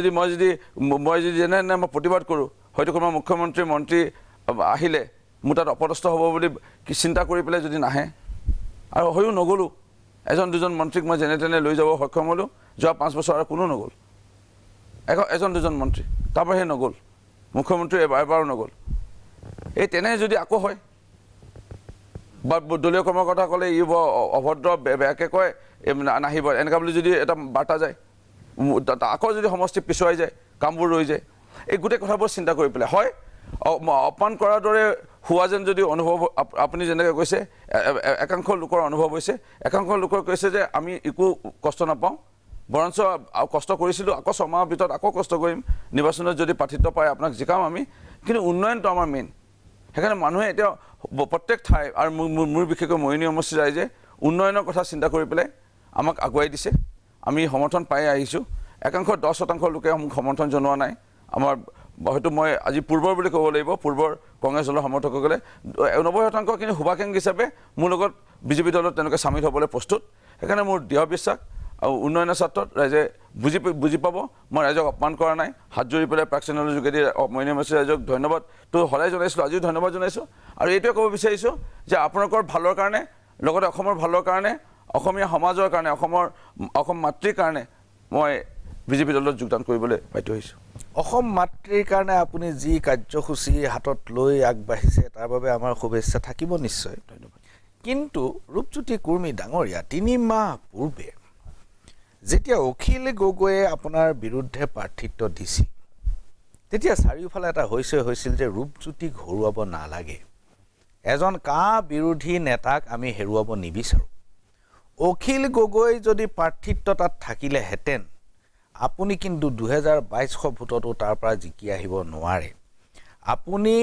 যদি যেনে মই প্ৰতিবাদ কৰোঁ, হয়তো কোনোবা মুখ্যমন্ত্ৰী মন্ত্ৰী আহিলে মোৰ তাত অপদস্থ হ'ব বুলি চিন্তা কৰি পেলাই যদি নাহে, আৰু হয়ো নগ'লোঁ, এজন দুজন মন্ত্ৰীক মই যেনে তেনে লৈ যাব সক্ষম হ'লোঁ, যোৱা 5 বছৰ আৰু কোনো নগ'ল। এজন দুজন মন্ত্ৰী, তাৰপৰা সেই নগ'ল, মুখ্যমন্ত্ৰী এবাৰো নগ'ল। এই তেনে যদি আকৌ হয় বা দলীয় কৰ্মকৰ্তাসকলে ই অভদ্ৰ বেয়াকৈ কয় নাহিব, এনেকুৱা বুলি যদি এটা বাৰ্তা যায়, আকৌ যদি সমষ্টি পিছুৱাই যায়, কামবোৰ ৰৈ যায়, এই গোটেই কথাবোৰ চিন্তা কৰি পেলাই হয় অপমান কৰাৰ দৰে হোৱা যেন যদি অনুভৱ আপুনি যেনেকৈ কৈছে একাংশ লোকৰ অনুভৱ হৈছে, একাংশ লোকৰ কৈছে যে আমি একো কষ্ট নাপাওঁ, বৰঞ্চ কষ্ট কৰিছিলোঁ, আকৌ 6 মাহৰ ভিতৰত আকৌ কষ্ট কৰিম, নিৰ্বাচনত যদি প্ৰাৰ্থিত্ব পায় আপোনাক জিকাম আমি, কিন্তু উন্নয়নটো আমাৰ মেইন। সেইকাৰণে মানুহে এতিয়া প্ৰত্যেক ঠাই আৰু মোৰ বিশেষকৈ মৰিয়নি সমষ্টিৰ ৰাইজে উন্নয়নৰ কথা চিন্তা কৰি পেলাই আমাক আগুৱাই দিছে, আমি সমৰ্থন পাই আহিছোঁ। একাংশ 10% লোকে মোক সমৰ্থন জনোৱা নাই, আমাৰ হয়তো মই আজি পূৰ্বৰ বুলি ক'ব লাগিব, পূৰ্বৰ কংগ্ৰেছ দলৰ সমৰ্থকসকলে 90% কিন্তু শুভাকাংক্ষী হিচাপে মোৰ লগত বিজেপি দলত তেওঁলোকে চামিল হ'বলৈ প্ৰস্তুত। সেইকাৰণে মোৰ দৃঢ় বিশ্বাস আৰু উন্নয়নৰ ক্ষেত্ৰত ৰাইজে বুজি পাব, মই ৰাইজক অপমান কৰা নাই। হাত জৰি পেলাই প্ৰাক চেনেলৰ যোগেদি মৰিয়নি সমষ্টিৰ ৰাইজক ধন্যবাদটো সদায় জনাইছিলোঁ, আজিও ধন্যবাদ জনাইছোঁ। আৰু এইটোৱে ক'ব বিচাৰিছোঁ যে আপোনালোকৰ ভালৰ কাৰণে, লগতে অসমৰ ভালৰ কাৰণে, অসমীয়া সমাজৰ কাৰণে, অসম মাতৃৰ কাৰণে মই বিজেপি দলত যোগদান কৰিবলৈ বাধ্য হৈছোঁ। অসম মাতৃৰ কাৰণে আপুনি যি কাৰ্যসূচী হাতত লৈ আগবাঢ়িছে তাৰ বাবে আমাৰ শুভেচ্ছা থাকিব নিশ্চয়, ধন্যবাদ। কিন্তু ৰূপজ্যোতি কুৰ্মী ডাঙৰীয়া 3 মাহ পূৰ্বে যেতিয়া অখিল গগৈয়ে আপোনাৰ বিৰুদ্ধে প্ৰাৰ্থিত্ব দিছিল, তেতিয়া চাৰিওফালে এটা হৈছিল যে ৰূপজ্যোতিক হৰুৱাব নালাগে, এজন বিৰোধী নেতাক আমি হেৰুৱাব নিবিচাৰোঁ। অখিল গগৈ যদি প্ৰাৰ্থিত্ব তাত থাকিলেহেঁতেন আপুনি কিন্তু 2022 ভোটতো তাৰ পৰা জিকি আহিব নোৱাৰে। আপুনি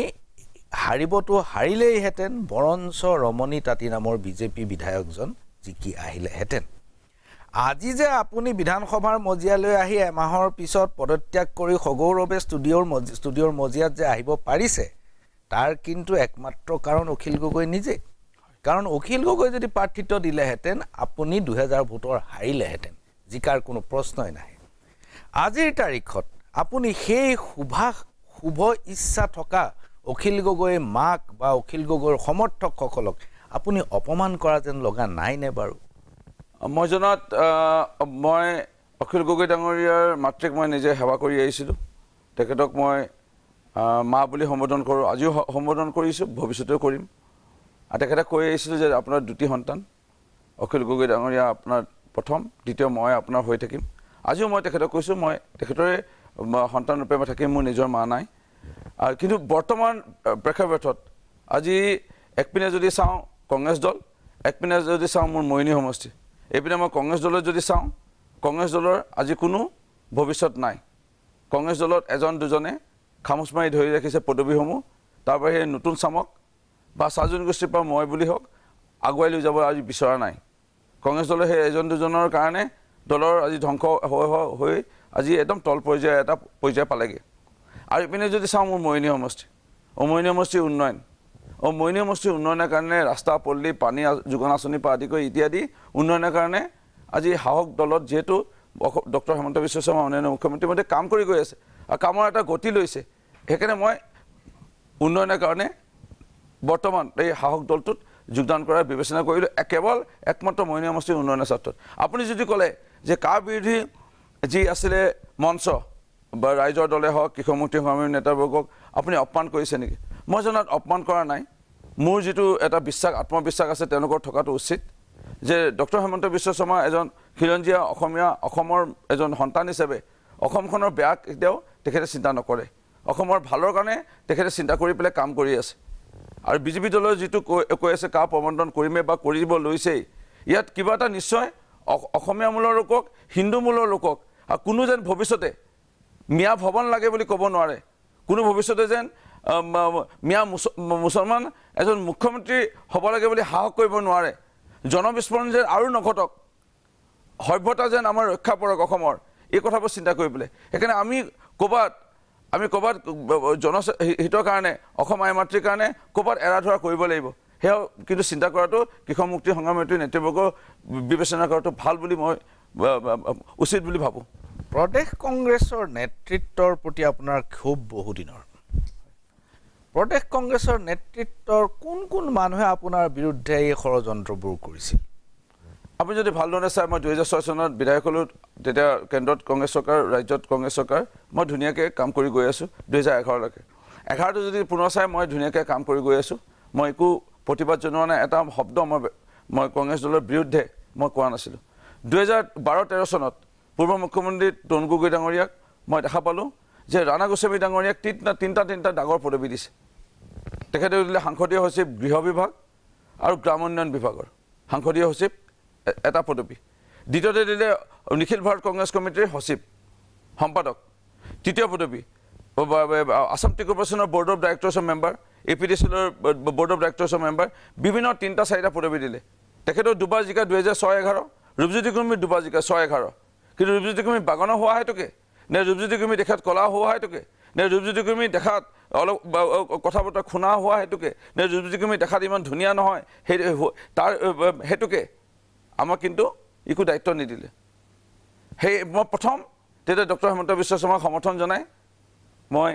হাৰিবতো হাৰিলেইহেঁতেন, বৰঞ্চ ৰমণী তাঁতী নামৰ বিজেপি বিধায়কজন জিকি আহিলেহেঁতেন। আজি যে আপুনি বিধানসভাৰ মজিয়ালৈ আহি এমাহৰ পিছত পদত্যাগ কৰি সগৌৰৱে ষ্টুডিঅ'ৰ মজিয়াত যে আহিব পাৰিছে, তাৰ কিন্তু একমাত্ৰ কাৰণ অখিল গগৈ নিজে। কাৰণ অখিল গগৈ যদি প্ৰাৰ্থিত্ব দিলেহেঁতেন আপুনি 2000 ভোটৰ হাৰিলেহেঁতেন, জিকাৰ কোনো প্ৰশ্নই নাহে। আজিৰ তাৰিখত আপুনি সেই শুভ ইচ্ছা থকা অখিল গগৈ মাক বা অখিল গগৈৰ সমৰ্থকসকলক আপুনি অপমান কৰা যেন লগা নাইনে বাৰু? মই জনাত মই অখিল গগৈ ডাঙৰীয়াৰ মাতৃক মই নিজে সেৱা কৰি আহিছিলোঁ, তেখেতক মই মা বুলি সম্বোধন কৰোঁ, আজিও সম্বোধন কৰিছোঁ, ভৱিষ্যতেও কৰিম। আৰু তেখেতে কৈ আহিছিলোঁ যে আপোনাৰ 2টি সন্তান, অখিল গগৈ ডাঙৰীয়া আপোনাৰ প্ৰথম, দ্বিতীয় মই আপোনাৰ হৈ থাকিম। আজিও মই তেখেতক কৈছোঁ মই তেখেতৰে সন্তান ৰূপে মই থাকিম, মোৰ নিজৰ মা নাই। কিন্তু বৰ্তমান প্ৰেক্ষাপটত আজি একপিনে যদি চাওঁ কংগ্ৰেছ দল, একপিনে যদি চাওঁ মোৰ মৰিয়নি সমষ্টি, এইপিনে মই কংগ্ৰেছ দলত যদি চাওঁ, কংগ্ৰেছ দলৰ আজি কোনো ভৱিষ্যত নাই। কংগ্ৰেছ দলত এজন দুজনে খামোচ মাৰি ধৰি ৰাখিছে পদবীসমূহ, তাৰ বাহিৰে নতুন চামক বা চাহ জনগোষ্ঠীৰ পৰা মই বুলি হওক আগুৱাই লৈ যাব আজি বিচৰা নাই। কংগ্ৰেছ দলৰ সেই এজন দুজনৰ কাৰণে দলৰ আজি ধ্বংস হৈ আজি একদম তল এটা পৰ্যায় পালেগৈ। আৰু ইপিনে যদি চাওঁ মোৰ মৰিয়নি সমষ্টি, মৰিয়নি সমষ্টিৰ উন্নয়ন, মৰিয়নি সমষ্টিৰ উন্নয়নৰ কাৰণে ৰাস্তা পল্লী পানী যোগান আঁচনিৰ পৰা আদি কৰি ইত্যাদি উন্নয়নৰ কাৰণে আজি সাহস দলত যিহেতু ডক্টৰ হিমন্ত বিশ্ব শৰ্মা অন্যান্য মুখ্যমন্ত্ৰীৰ মতে কাম কৰি গৈ আছে আৰু কামৰ এটা গতি লৈছে, সেইকাৰণে মই উন্নয়নৰ কাৰণে বৰ্তমান এই সাহস দলটোত যোগদান কৰাৰ বিবেচনা কৰিলোঁ, কেৱল একমাত্ৰ মৰিয়নি সমষ্টিৰ উন্নয়নৰ ক্ষেত্ৰত। আপুনি যদি ক'লে যে বিৰোধী যি আছিলে মঞ্চ বা ৰাইজৰ দলে হওক কৃষকমুক্তি সংগ্ৰামী নেতাবৰ্গক আপুনি অপমান কৰিছে নেকি? মই জনাত অপমান কৰা নাই। মোৰ যিটো এটা আত্মবিশ্বাস আছে তেওঁলোকৰ থকাটো উচিত যে ডক্টৰ হিমন্ত বিশ্ব শৰ্মা এজন খিলঞ্জীয়া অসমৰ এজন সন্তান হিচাপে অসমখনৰ বেয়া কেতিয়াও তেখেতে চিন্তা নকৰে, অসমৰ ভালৰ কাৰণে তেখেতে চিন্তা কৰি পেলাই কাম কৰি আছে। আৰু বিজেপি দলৰ যিটো কৈ আছে প্ৰবন্ধন কৰিমে বা কৰিব লৈছেই, ইয়াত কিবা এটা নিশ্চয় অসমীয়া মূলৰ লোকক, হিন্দু মূলৰ লোকক আৰু কোনো যেন ভৱিষ্যতে মিয়া ভৱন লাগে বুলি ক'ব নোৱাৰে, কোনো ভৱিষ্যতে যেন মিয়া মুছলমান এজন মুখ্যমন্ত্ৰী হ'ব লাগে বুলি সাহস কৰিব নোৱাৰে, জনবিস্ফোৰণ যেন আৰু নঘটক, সভ্যতা যেন আমাৰ ৰক্ষা পৰক অসমৰ, এই কথাবোৰ চিন্তা কৰি পেলাই। সেইকাৰণে আমি ক'ৰবাত জনহিতৰ কাৰণে, অসম আই মাতৃৰ কাৰণে ক'ৰবাত এৰা ধৰা কৰিব লাগিব, সেয়াও কিন্তু চিন্তা কৰাটো কৃষক মুক্তি সংগ্ৰামীৰ নেতৃবৰ্গ বিবেচনা কৰাটো ভাল বুলি মই উচিত বুলি ভাবোঁ। প্ৰদেশ কংগ্ৰেছৰ নেতৃত্বৰ প্ৰতি আপোনাৰ ক্ষোভ বহুদিনৰ। প্ৰদেশ কংগ্ৰেছৰ নেতৃত্বৰ কোন মানুহে আপোনাৰ বিৰুদ্ধে এই ষড়যন্ত্ৰবোৰ কৰিছিল? আপুনি যদি ভালদৰে চাই মই 2006 চনত বিধায়ক হ'লোঁ তেতিয়া কেন্দ্ৰত কংগ্ৰেছ চৰকাৰ ৰাজ্যত কংগ্ৰেছ চৰকাৰ মই ধুনীয়াকৈ কাম কৰি গৈ আছোঁ 2011লৈকে 11টো যদি পুনৰ চাই মই ধুনীয়াকৈ কাম কৰি গৈ আছোঁ মই একো প্ৰতিবাদ জনোৱা নাই এটা শব্দ মই কংগ্ৰেছ দলৰ বিৰুদ্ধে মই কোৱা নাছিলোঁ 2012-13 চনত পূৰ্ব মুখ্যমন্ত্ৰী তৰুণ গগৈ ডাঙৰীয়াক মই দেখা পালোঁ যে ৰাণা গোস্বামী ডাঙৰীয়াক তিনিটা ডাঙৰ পদবী দিছে তেখেতে দিলে সাংসদীয় সচিব গৃহ বিভাগ আৰু গ্ৰাম উন্নয়ন বিভাগৰ সাংসদীয় সচিব এটা পদবী দ্বিতীয়তে দিলে নিখিল ভাৰত কংগ্ৰেছ কমিটিৰ সচিব সম্পাদক তৃতীয় পদবী আসাম টি কৰ্পৰেশ্যনৰ বৰ্ড অফ ডাইৰেক্টৰ্ছৰ মেম্বাৰ APDCৰ বৰ্ড অফ ডাইৰেক্টৰ্ছৰ মেম্বাৰ বিভিন্ন 3-4টা পদবী দিলে তেখেতেও দুবাৰ জিকা 2006-11 ৰূপজ্যোতি কুৰ্মী দুবাৰ জিকা 6-11 কিন্তু ৰূপজ্যোতি কুৰ্মী বাগানৰ হোৱা হেতুকে নে ৰূপজ্যোতি কুৰ্মী দেখাত কলা হোৱা হেতুকে নে ৰূপজ্যোতি কুৰ্মী দেখাত অলপ কথা বতৰা খুনা হোৱা হেতুকে নে ৰূপজ্যোতি কুৰ্মী দেখাত ইমান ধুনীয়া নহয় সেই তাৰ হেতুকে আমাক কিন্তু একো দায়িত্ব নিদিলে সেই মই প্ৰথম তেতিয়া ডক্টৰ হিমন্ত বিশ্ব শৰ্মাক সমৰ্থন জনাই মই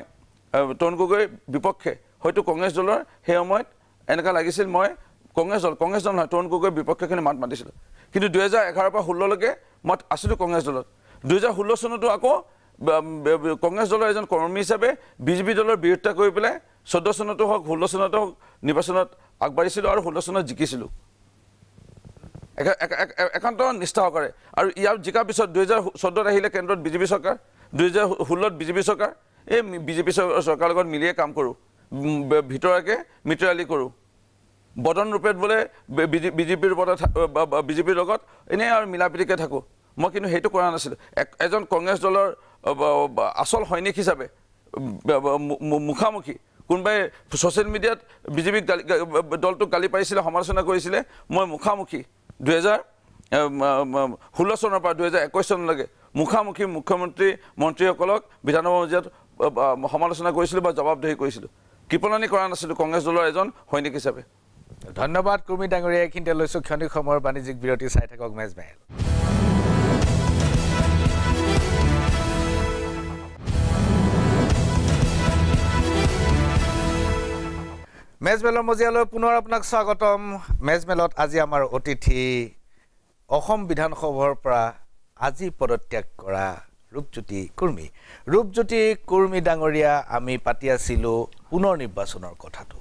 তৰুণ গগৈৰ বিপক্ষে হয়তো কংগ্ৰেছ দলৰ সেই সময়ত এনেকুৱা লাগিছিল মই কংগ্ৰেছ দল নহয় তৰুণ গগৈৰ বিপক্ষেখিনি মাত মাতিছিলোঁ কিন্তু 2011 পৰা 16লৈকে মই আছিলোঁ কংগ্ৰেছ দলত 2016 চনতো আকৌ কংগ্ৰেছ দলৰ এজন কৰ্মী হিচাপে বিজেপি দলৰ বিৰোধিতা কৰি পেলাই 14 চনতো হওক 16 চনতো হওক নিৰ্বাচনত আগবাঢ়িছিলোঁ আৰু 16 চনত জিকিছিলোঁ একান্ত নিষ্ঠা সহকাৰে আৰু ইয়াৰ জিকাৰ পিছত 2014 আহিলে কেন্দ্ৰত বিজেপি চৰকাৰ 2016ত বিজেপি চৰকাৰ এই বিজেপি চৰকাৰৰ লগত মিলিয়ে কাম কৰোঁ ভিতৰকে মিত্ৰালি কৰোঁ বদন ৰূপেত বোলে বিজেপিৰ লগত এনেই আৰু মিলাপ্ৰীতিকে থাকোঁ মই কিন্তু সেইটো কৰা নাছিলোঁ এজন কংগ্ৰেছ দলৰ আচল সৈনিক হিচাপে মুখামুখি কোনোবাই ছ'চিয়েল মিডিয়াত বিজেপিক দলটোক গালি পাৰিছিলে সমালোচনা কৰিছিলে মই মুখামুখি 2016 চনৰ পৰা 2021 চনলৈকে মুখামুখি মুখ্যমন্ত্ৰী মন্ত্ৰীসকলক বিধানসভা মজিয়াত সমালোচনা কৰিছিলোঁ বা জবাবদিহি কৰিছিলোঁ কৃপণানি কৰা নাছিলোঁ কংগ্ৰেছ দলৰ এজন সৈনিক হিচাপে ধন্যবাদ কুৰ্মী ডাঙৰীয়া এইখিনিতে লৈছোঁ ক্ষণিক সময়ৰ বাণিজ্যিক বিৰতি চাই থাকক মেজমেল মেজমেলৰ মজিয়ালৈ পুনৰ আপোনাক স্বাগতম মেজমেলত আজি আমাৰ অতিথি অসম বিধানসভাৰ পৰা আজি পদত্যাগ কৰা ৰূপজ্যোতি কুৰ্মী ডাঙৰীয়া আমি পাতি আছিলোঁ পুনৰ নিৰ্বাচনৰ কথাটো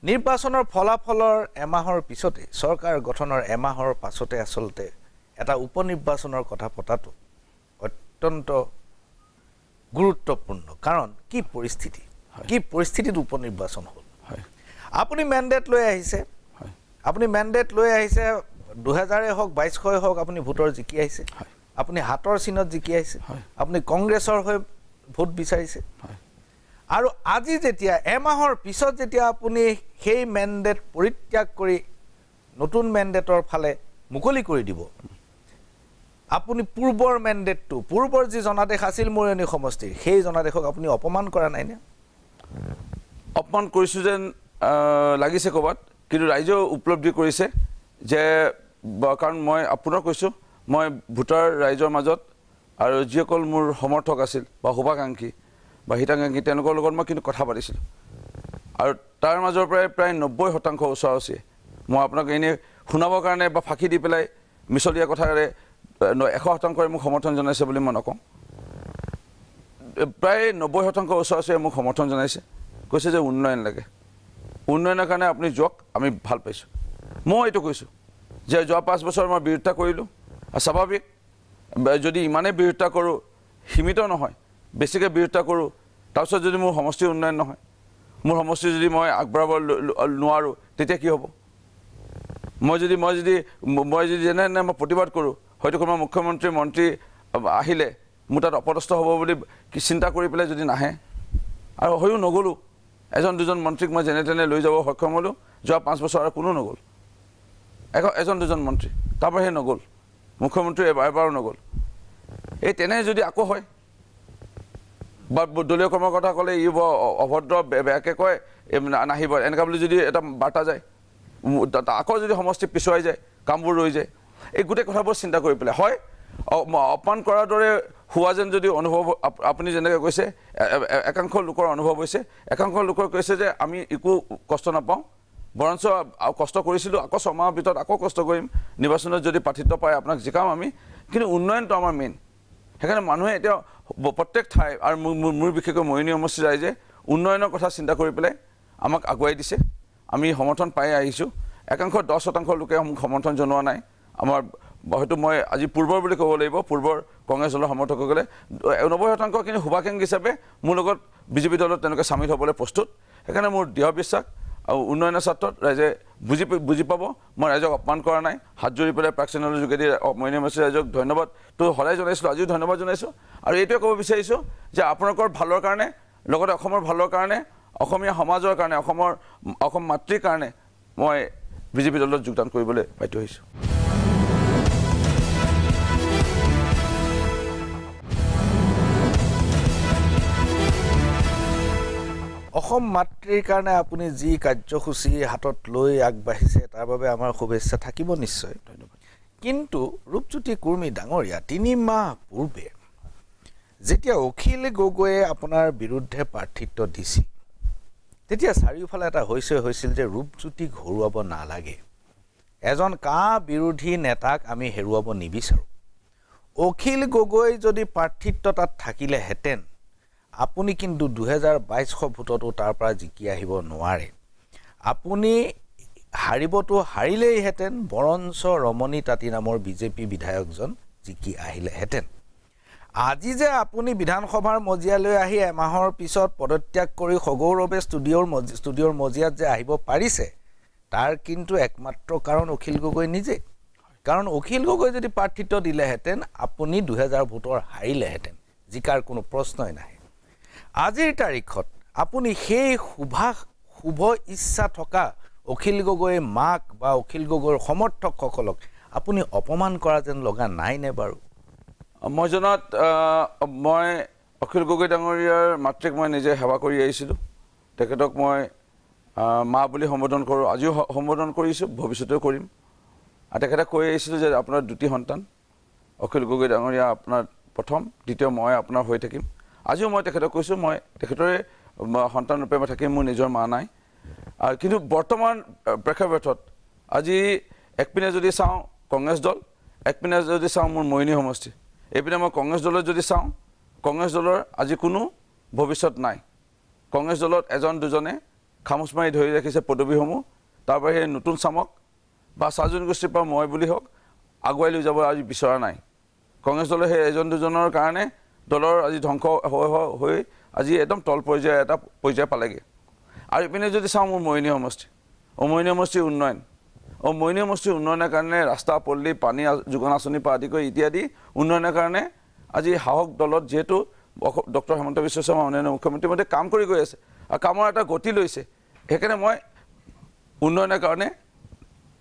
নিৰ্বাচনৰ ফলাফলৰ এমাহৰ পিছতে চৰকাৰ গঠনৰ এমাহৰ পাছতে আচলতে এটা উপনিৰ্বাচনৰ কথা পতাটো অত্যন্ত গুৰুত্বপূৰ্ণ কাৰণ কি পৰিস্থিতিত উপনিৰ্বাচন হ'ল আপুনি মেণ্ডেট লৈ আহিছে 2000 হওক 2200 হওক আপুনি ভোটৰ জিকি আহিছে আপুনি হাতৰ চিনত জিকি আহিছে আপুনি কংগ্ৰেছৰ হৈ ভোট বিচাৰিছে আৰু আজি যেতিয়া এমাহৰ পিছত যেতিয়া আপুনি সেই মেণ্ডেট পৰিত্যাগ কৰি নতুন মেণ্ডেটৰ ফালে মুকলি কৰি দিব আপুনি পূৰ্বৰ যি জনাদেশ আছিল মৰিয়নি সমষ্টিৰ সেই জনাদেশক আপুনি অপমান কৰা নাই নে অপমান কৰিছোঁ যেন লাগিছে ক'ৰবাত কিন্তু ৰাইজেও উপলব্ধি কৰিছে যে কাৰণ মই আপোনাৰ কৈছোঁ মই ভোটাৰ ৰাইজৰ মাজত আৰু যিসকল মোৰ সমৰ্থক আছিল বা শুভাকাংক্ষী বা হিতাকাংক্ষী তেওঁলোকৰ লগত মই কিন্তু কথা পাতিছিলোঁ আৰু তাৰ মাজৰ পৰাই প্ৰায় 90% ওচৰা-ওচৰি মই আপোনাক এনেই শুনাবৰ কাৰণে বা ফাঁকি দি পেলাই মিছলীয়া কথাৰে 100% মোক সমৰ্থন জনাইছে বুলি মই নকওঁ প্ৰায় 90% ওচৰা-ওচৰি মোক সমৰ্থন জনাইছে কৈছে যে উন্নয়ন লাগে উন্নয়নৰ কাৰণে আপুনি যাওক আমি ভাল পাইছোঁ মই এইটো কৈছোঁ যে যোৱা 5 বছৰ মই বিৰোধিতা কৰিলোঁ আৰু স্বাভাৱিক যদি ইমানেই বিৰোধিতা কৰোঁ সীমিত নহয় বেছিকৈ বিৰোধিতা কৰোঁ তাৰপিছত যদি মোৰ সমষ্টিৰ উন্নয়ন নহয় মোৰ সমষ্টি যদি মই আগবঢ়াব নোৱাৰোঁ তেতিয়া কি হ'ব মই যদি যেনে মই প্ৰতিবাদ কৰোঁ হয়তো কোনোবা মুখ্যমন্ত্ৰী মন্ত্ৰী আহিলে মোৰ তাত অপদস্থ হ'ব বুলি চিন্তা কৰি পেলাই যদি নাহে আৰু হয়ো নগ'লোঁ এজন দুজন মন্ত্ৰীক মই যেনে তেনে লৈ যাব সক্ষম হ'লোঁ যোৱা 5 বছৰ আৰু কোনো নগ'ল এজন দুজন মন্ত্ৰী তাৰপৰা সেই নগ'ল মুখ্যমন্ত্ৰী এবাৰো নগ'ল এই তেনে যদি আকৌ হয় বা দলীয় কৰ্মকৰ্তাসকলে ই অভদ্ৰ বেয়াকৈ কয় নাহিব এনেকুৱা বুলি যদি এটা বাৰ্তা যায় আকৌ যদি সমষ্টি পিছুৱাই যায় কামবোৰ ৰৈ যায় এই গোটেই কথাবোৰ চিন্তা কৰি পেলাই হয় অপমান কৰাৰ দৰে হোৱা যেন যদি অনুভৱ আপুনি যেনেকৈ কৈছে একাংশ লোকৰ অনুভৱ হৈছে একাংশ লোকৰ কৈছে যে আমি একো কষ্ট নাপাওঁ বৰঞ্চ কষ্ট কৰিছিলোঁ, আকৌ 6 মাহৰ ভিতৰত আকৌ কষ্ট কৰিম, নিৰ্বাচনত যদি প্ৰাৰ্থিত্ব পায় আপোনাক জিকাম আমি, কিন্তু উন্নয়নটো আমাৰ মেইন। সেইকাৰণে মানুহে এতিয়া প্ৰত্যেক ঠাই আৰু মোৰ বিশেষকৈ মৰিয়নি সমষ্টিৰ ৰাইজে উন্নয়নৰ কথা চিন্তা কৰি পেলাই আমাক আগুৱাই দিছে। আমি সমৰ্থন পাই আহিছোঁ। একাংশ 10% লোকে মোক সমৰ্থন জনোৱা নাই। আমাৰ হয়তো মই আজি পূৰ্বৰ বুলি ক'ব লাগিব, পূৰ্বৰ কংগ্ৰেছ দলৰ সমৰ্থকসকলে 90% কিন্তু শুভাকাংক্ষী হিচাপে মোৰ লগত বিজেপি দলত তেওঁলোকে চামিল হ'বলৈ প্ৰস্তুত। সেইকাৰণে মোৰ দৃঢ় বিশ্বাস আৰু উন্নয়নৰ ক্ষেত্ৰত ৰাইজে বুজি পাব। মই ৰাইজক অপমান কৰা নাই। হাত জোৰি পেলাই প্ৰাক চেনেলৰ যোগেদি মৰিয়নি সমষ্টিৰ ৰাইজক ধন্যবাদটো সদায় জনাইছিলোঁ, আজিও ধন্যবাদ জনাইছোঁ। আৰু এইটোৱে ক'ব বিচাৰিছোঁ যে আপোনালোকৰ ভালৰ কাৰণে, লগতে অসমৰ ভালৰ কাৰণে, অসমীয়া সমাজৰ কাৰণে, অসম মাতৃৰ কাৰণে মই বিজেপি দলত যোগদান কৰিবলৈ বাধ্য হৈছোঁ। অসম মাতৃৰ কাৰণে আপুনি যি কাৰ্যসূচী হাতত লৈ আগবাঢ়িছে তাৰ বাবে আমাৰ শুভেচ্ছা থাকিব নিশ্চয়। ধন্যবাদ। কিন্তু ৰূপজ্যোতি কুৰ্মী ডাঙৰীয়া 3 মাহ পূৰ্বে যেতিয়া অখিল গগৈয়ে আপোনাৰ বিৰুদ্ধে প্ৰাৰ্থিত্ব দিছিল, তেতিয়া চাৰিওফালে এটা হৈছিল যে ৰূপজ্যোতিক হৰুৱাব নালাগে, এজন বিৰোধী নেতাক আমি হেৰুৱাব নিবিচাৰোঁ। অখিল গগৈ যদি প্ৰাৰ্থিত্ব তাত থাকিলেহেঁতেন আপুনি কিন্তু 2022 ভোটতো তাৰ পৰা জিকি আহিব নোৱাৰে। আপুনি হাৰিবতো হাৰিলেইহেঁতেন, বৰঞ্চ ৰমণী তাঁতী নামৰ বিজেপি বিধায়কজন জিকি আহিলেহেঁতেন। আজি যে আপুনি বিধানসভাৰ মজিয়ালৈ আহি এমাহৰ পিছত পদত্যাগ কৰি সগৌৰৱে ষ্টুডিঅ'ৰ মজিয়াত যে আহিব পাৰিছে, তাৰ কিন্তু একমাত্ৰ কাৰণ অখিল গগৈ নিজে। কাৰণ অখিল গগৈ যদি প্ৰাৰ্থিত্ব দিলেহেঁতেন আপুনি 2000 ভোটৰ হাৰিলেহেঁতেন, জিকাৰ কোনো প্ৰশ্নই নাহে। আজিৰ তাৰিখত আপুনি সেই শুভ ইচ্ছা থকা অখিল গগৈ মাক বা অখিল গগৈৰ সমৰ্থকসকলক আপুনি অপমান কৰা যেন লগা নাইনে বাৰু? মই জনাত মই অখিল গগৈ ডাঙৰীয়াৰ মাতৃক মই নিজে সেৱা কৰি আহিছিলোঁ। তেখেতক মই মা বুলি সম্বোধন কৰোঁ, আজিও সম্বোধন কৰিছোঁ, ভৱিষ্যতেও কৰিম। আৰু তেখেতে কৈ আহিছিলোঁ যে আপোনাৰ 2টি সন্তান, অখিল গগৈ ডাঙৰীয়া আপোনাৰ প্ৰথম, দ্বিতীয় মই আপোনাৰ হৈ থাকিম। আজিও মই তেখেতক কৈছোঁ মই তেখেতৰে সন্তান ৰূপে মই থাকিম, মোৰ নিজৰ মা নাই। কিন্তু বৰ্তমান প্ৰেক্ষাপটত আজি একপিনে যদি চাওঁ কংগ্ৰেছ দল, একপিনে যদি চাওঁ মোৰ মৰিয়নি সমষ্টি, এইপিনে মই কংগ্ৰেছ দলত যদি চাওঁ, কংগ্ৰেছ দলৰ আজি কোনো ভৱিষ্যত নাই। কংগ্ৰেছ দলত এজন দুজনে খামোচ মাৰি ধৰি ৰাখিছে পদবীসমূহ, তাৰ বাহিৰে নতুন চামক বা চাহ জনগোষ্ঠীৰ পৰা মই বুলি হওক আগুৱাই লৈ যাব আজি বিচৰা নাই। কংগ্ৰেছ দলে সেই এজন দুজনৰ কাৰণে দলৰ আজি ধ্বংস হৈ আজি একদম তল পৰ্যায় পালেগৈ। আৰু ইপিনে যদি চাওঁ মোৰ মৰিয়নি সমষ্টি, মৰিয়নি সমষ্টিৰ উন্নয়ন, মৰিয়নি সমষ্টিৰ উন্নয়নৰ কাৰণে ৰাস্তা পদূলি, পানী যোগান আঁচনিৰ পৰা আদি কৰি ইত্যাদি উন্নয়নৰ কাৰণে আজি সাহস দলত যিহেতু ডক্টৰ হিমন্ত বিশ্ব শৰ্মা মাননীয় মুখ্যমন্ত্ৰীৰ মতে কাম কৰি গৈ আছে আৰু কামৰ এটা গতি লৈছে। সেইকাৰণে মই উন্নয়নৰ কাৰণে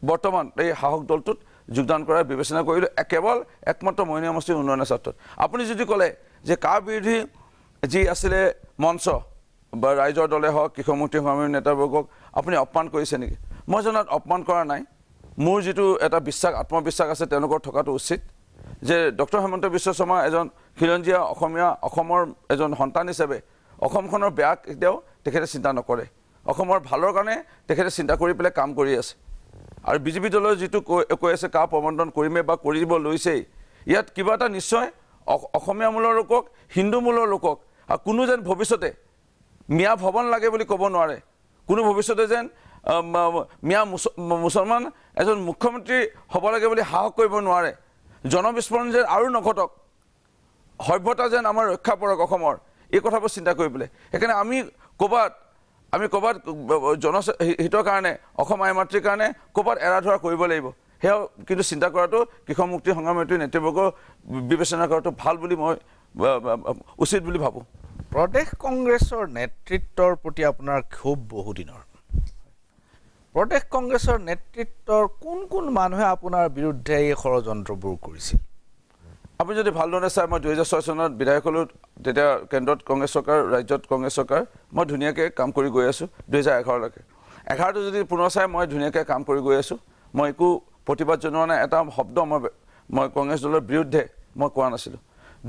বৰ্তমান এই সাহস দলটোত যোগদান কৰাৰ বিবেচনা কৰিলোঁ, কেৱল একমাত্ৰ মৰিয়নি সমষ্টিৰ উন্নয়নৰ স্বাৰ্থত। আপুনি যদি ক'লে যে বিৰোধী যি আছিলে মঞ্চ বা ৰাইজৰ দলে হওক, কৃষক মুক্তি সংগ্ৰামী নেতাবৰ্গক আপুনি অপমান কৰিছে নেকি? মই জনাত অপমান কৰা নাই। মোৰ যিটো এটা আত্মবিশ্বাস আছে তেওঁলোকৰ থকাটো উচিত যে ডক্টৰ হিমন্ত বিশ্ব শৰ্মা এজন খিলঞ্জীয়া অসমৰ এজন সন্তান হিচাপে অসমখনৰ বেয়া কেতিয়াও তেখেতে চিন্তা নকৰে। অসমৰ ভালৰ কাৰণে তেখেতে চিন্তা কৰি পেলাই কাম কৰি আছে। আৰু বিজেপি দলৰ যিটো কৈ আছে প্ৰবন্ধন কৰিমে বা কৰিব লৈছেই, ইয়াত কিবা এটা নিশ্চয় অসমীয়া মূলৰ লোকক, হিন্দু মূলৰ লোকক আৰু কোনো যেন ভৱিষ্যতে মিয়া ভৱন লাগে বুলি ক'ব নোৱাৰে, কোনো ভৱিষ্যতে যেন মিয়া মুছলমান এজন মুখ্যমন্ত্ৰী হ'ব লাগে বুলি সাহস কৰিব নোৱাৰে, জনবিস্ফোৰণ যেন আৰু নঘটক, সভ্যতা যেন আমাৰ ৰক্ষা পৰক অসমৰ, এই কথাবোৰ চিন্তা কৰি পেলাই। সেইকাৰণে আমি ক'ৰবাত জনহিতৰ কাৰণে, অসম আই মাতৃৰ কাৰণে ক'ৰবাত এৰা ধৰা কৰিব লাগিব। সেয়াও কিন্তু চিন্তা কৰাটো কৃষক মুক্তি সংগ্ৰামী নেতৃবৰ্গ বিবেচনা কৰাটো ভাল বুলি মই উচিত বুলি ভাবোঁ। প্ৰদেশ কংগ্ৰেছৰ নেতৃত্বৰ প্ৰতি আপোনাৰ ক্ষোভ বহুদিনৰ। প্ৰদেশ কংগ্ৰেছৰ নেতৃত্বৰ কোন মানুহে আপোনাৰ বিৰুদ্ধে এই ষড়যন্ত্ৰবোৰ কৰিছিল? আপুনি যদি ভালদৰে চাই, মই 2006 চনত বিধায়ক হ'লোঁ, তেতিয়া কেন্দ্ৰত কংগ্ৰেছ চৰকাৰ, ৰাজ্যত কংগ্ৰেছ চৰকাৰ, মই ধুনীয়াকৈ কাম কৰি গৈ আছোঁ 2011লৈকে। 11টো যদি পুনৰ চাই মই ধুনীয়াকৈ কাম কৰি গৈ আছোঁ, মই একো প্ৰতিবাদ জনোৱা নাই, এটা শব্দ মই কংগ্ৰেছ দলৰ বিৰুদ্ধে মই কোৱা নাছিলোঁ।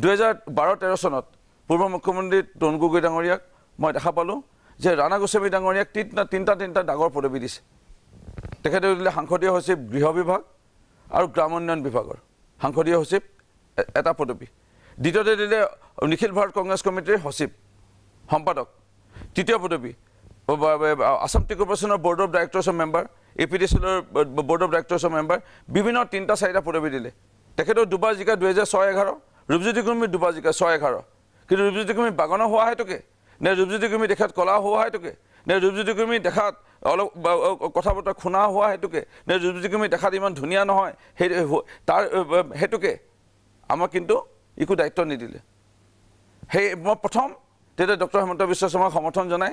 2012-13 চনত পূৰ্ব মুখ্যমন্ত্ৰী তৰুণ গগৈ ডাঙৰীয়াক মই দেখা পালোঁ যে ৰাণা গোস্বামী ডাঙৰীয়াক তিনিটা ডাঙৰ পদবী দিছে। তেখেতে দিলে সাংসদীয় সচিব গৃহ বিভাগ আৰু গ্ৰাম উন্নয়ন বিভাগৰ সাংসদীয় সচিব এটা পদবী দ্বিতীয়তে দিলে নিখিল ভাৰত কংগ্ৰেছ কমিটিৰ সচিব সম্পাদক তৃতীয় পদবী আসাম টি কৰ্পৰেশ্যনৰ বৰ্ড অফ ডাইৰেক্টৰ্ছৰ মেম্বাৰ APDCৰ বৰ্ড অফ ডাইৰেক্টৰ্ছৰ মেম্বাৰ বিভিন্ন 3-4টা পদবী দিলে তেখেতেও দুবাৰ জিকা 2006-11 ৰূপজ্যোতি কুৰ্মী দুবাৰ জিকা 6-11 কিন্তু ৰূপজ্যোতি কুৰ্মী বাগানৰ হোৱা হেতুকে নে ৰূপজ্যোতি কুৰ্মী দেখাত কলা হোৱা হেতুকে নে ৰূপজ্যোতি কুৰ্মী দেখাত অলপ কথা বতৰা খুনা হোৱা হেতুকে নে ৰূপজ্যোতি কুৰ্মী দেখাত ইমান ধুনীয়া নহয় সেই তাৰ হেতুকে আমাক কিন্তু একো দায়িত্ব নিদিলে সেই মই প্ৰথম তেতিয়া ডক্টৰ হেমন্ত বিশ্ব শৰ্মাক সমৰ্থন জনাই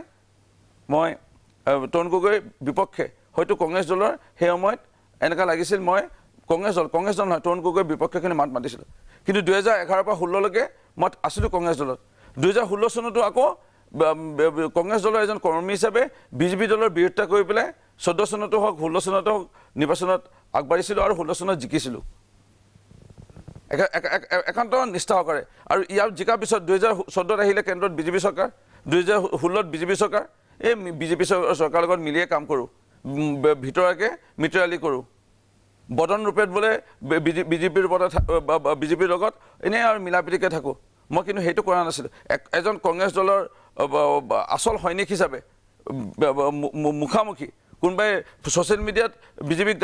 মই তৰুণ গগৈৰ বিপক্ষে হয়তো কংগ্ৰেছ দলৰ সেই সময়ত এনেকুৱা লাগিছিল মই কংগ্ৰেছ দল নহয় তৰুণ গগৈৰ বিপক্ষেখিনি মাত মাতিছিলোঁ কিন্তু 2011 পৰা 16 লৈকে মই আছিলোঁ কংগ্ৰেছ দলত 2016 চনতো আকৌ কংগ্ৰেছ দলৰ এজন কৰ্মী হিচাপে বিজেপি দলৰ বিৰোধিতা কৰি পেলাই 14 চনতো হওক 16 চনতো হওক নিৰ্বাচনত আগবাঢ়িছিলোঁ আৰু 16 চনত জিকিছিলোঁ একান্ত নিষ্ঠা সহকাৰে আৰু ইয়াৰ জিকাৰ পিছত 2014 আহিলে কেন্দ্ৰত বিজেপি চৰকাৰ 2016ত বিজেপি চৰকাৰ এই বিজেপি চৰকাৰৰ লগত মিলিয়ে কাম কৰোঁ ভিতৰকে মিত্ৰালি কৰোঁ বদন ৰূপেত বোলে বিজেপিৰ লগত এনেই আৰু মিলাপ্ৰীতিকে থাকোঁ মই কিন্তু সেইটো কৰা নাছিলোঁ এজন কংগ্ৰেছ দলৰ আচল সৈনিক হিচাপে মুখামুখি কোনোবাই ছ'চিয়েল মিডিয়াত বিজেপিক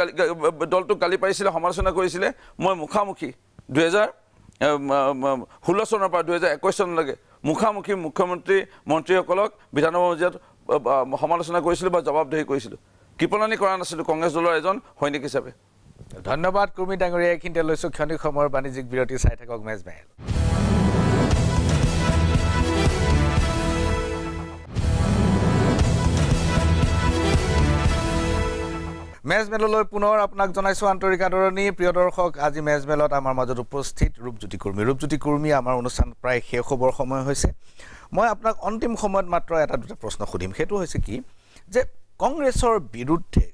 দলটোক গালি পাৰিছিলে সমালোচনা কৰিছিলে মই মুখামুখি 2016 চনৰ পৰা 2021 চনলৈকে মুখামুখি মুখ্যমন্ত্ৰী মন্ত্ৰীসকলক বিধানসভা মজিয়াত সমালোচনা কৰিছিলোঁ বা জবাবদিহি কৰিছিলোঁ কৃপণানি কৰা নাছিলোঁ কংগ্ৰেছ দলৰ এজন সৈনিক হিচাপে ধন্যবাদ কুৰ্মী ডাঙৰীয়া এইখিনিতে লৈছোঁ ক্ষণিক সময়ৰ বাণিজ্যিক বিৰতি চাই থাকক মেজমেল মেজমেললৈ পুনৰ আপোনাক জনাইছোঁ আন্তৰিক আদৰণি প্ৰিয় দৰ্শক আজি মেজমেলত আমাৰ মাজত উপস্থিত ৰূপজ্যোতি কুৰ্মী আমাৰ অনুষ্ঠান প্ৰায় শেষ হ'বৰ সময় হৈছে মই আপোনাক অন্তিম সময়ত মাত্ৰ এটা দুটা প্ৰশ্ন সুধিম সেইটো হৈছে কি যে কংগ্ৰেছৰ বিৰুদ্ধে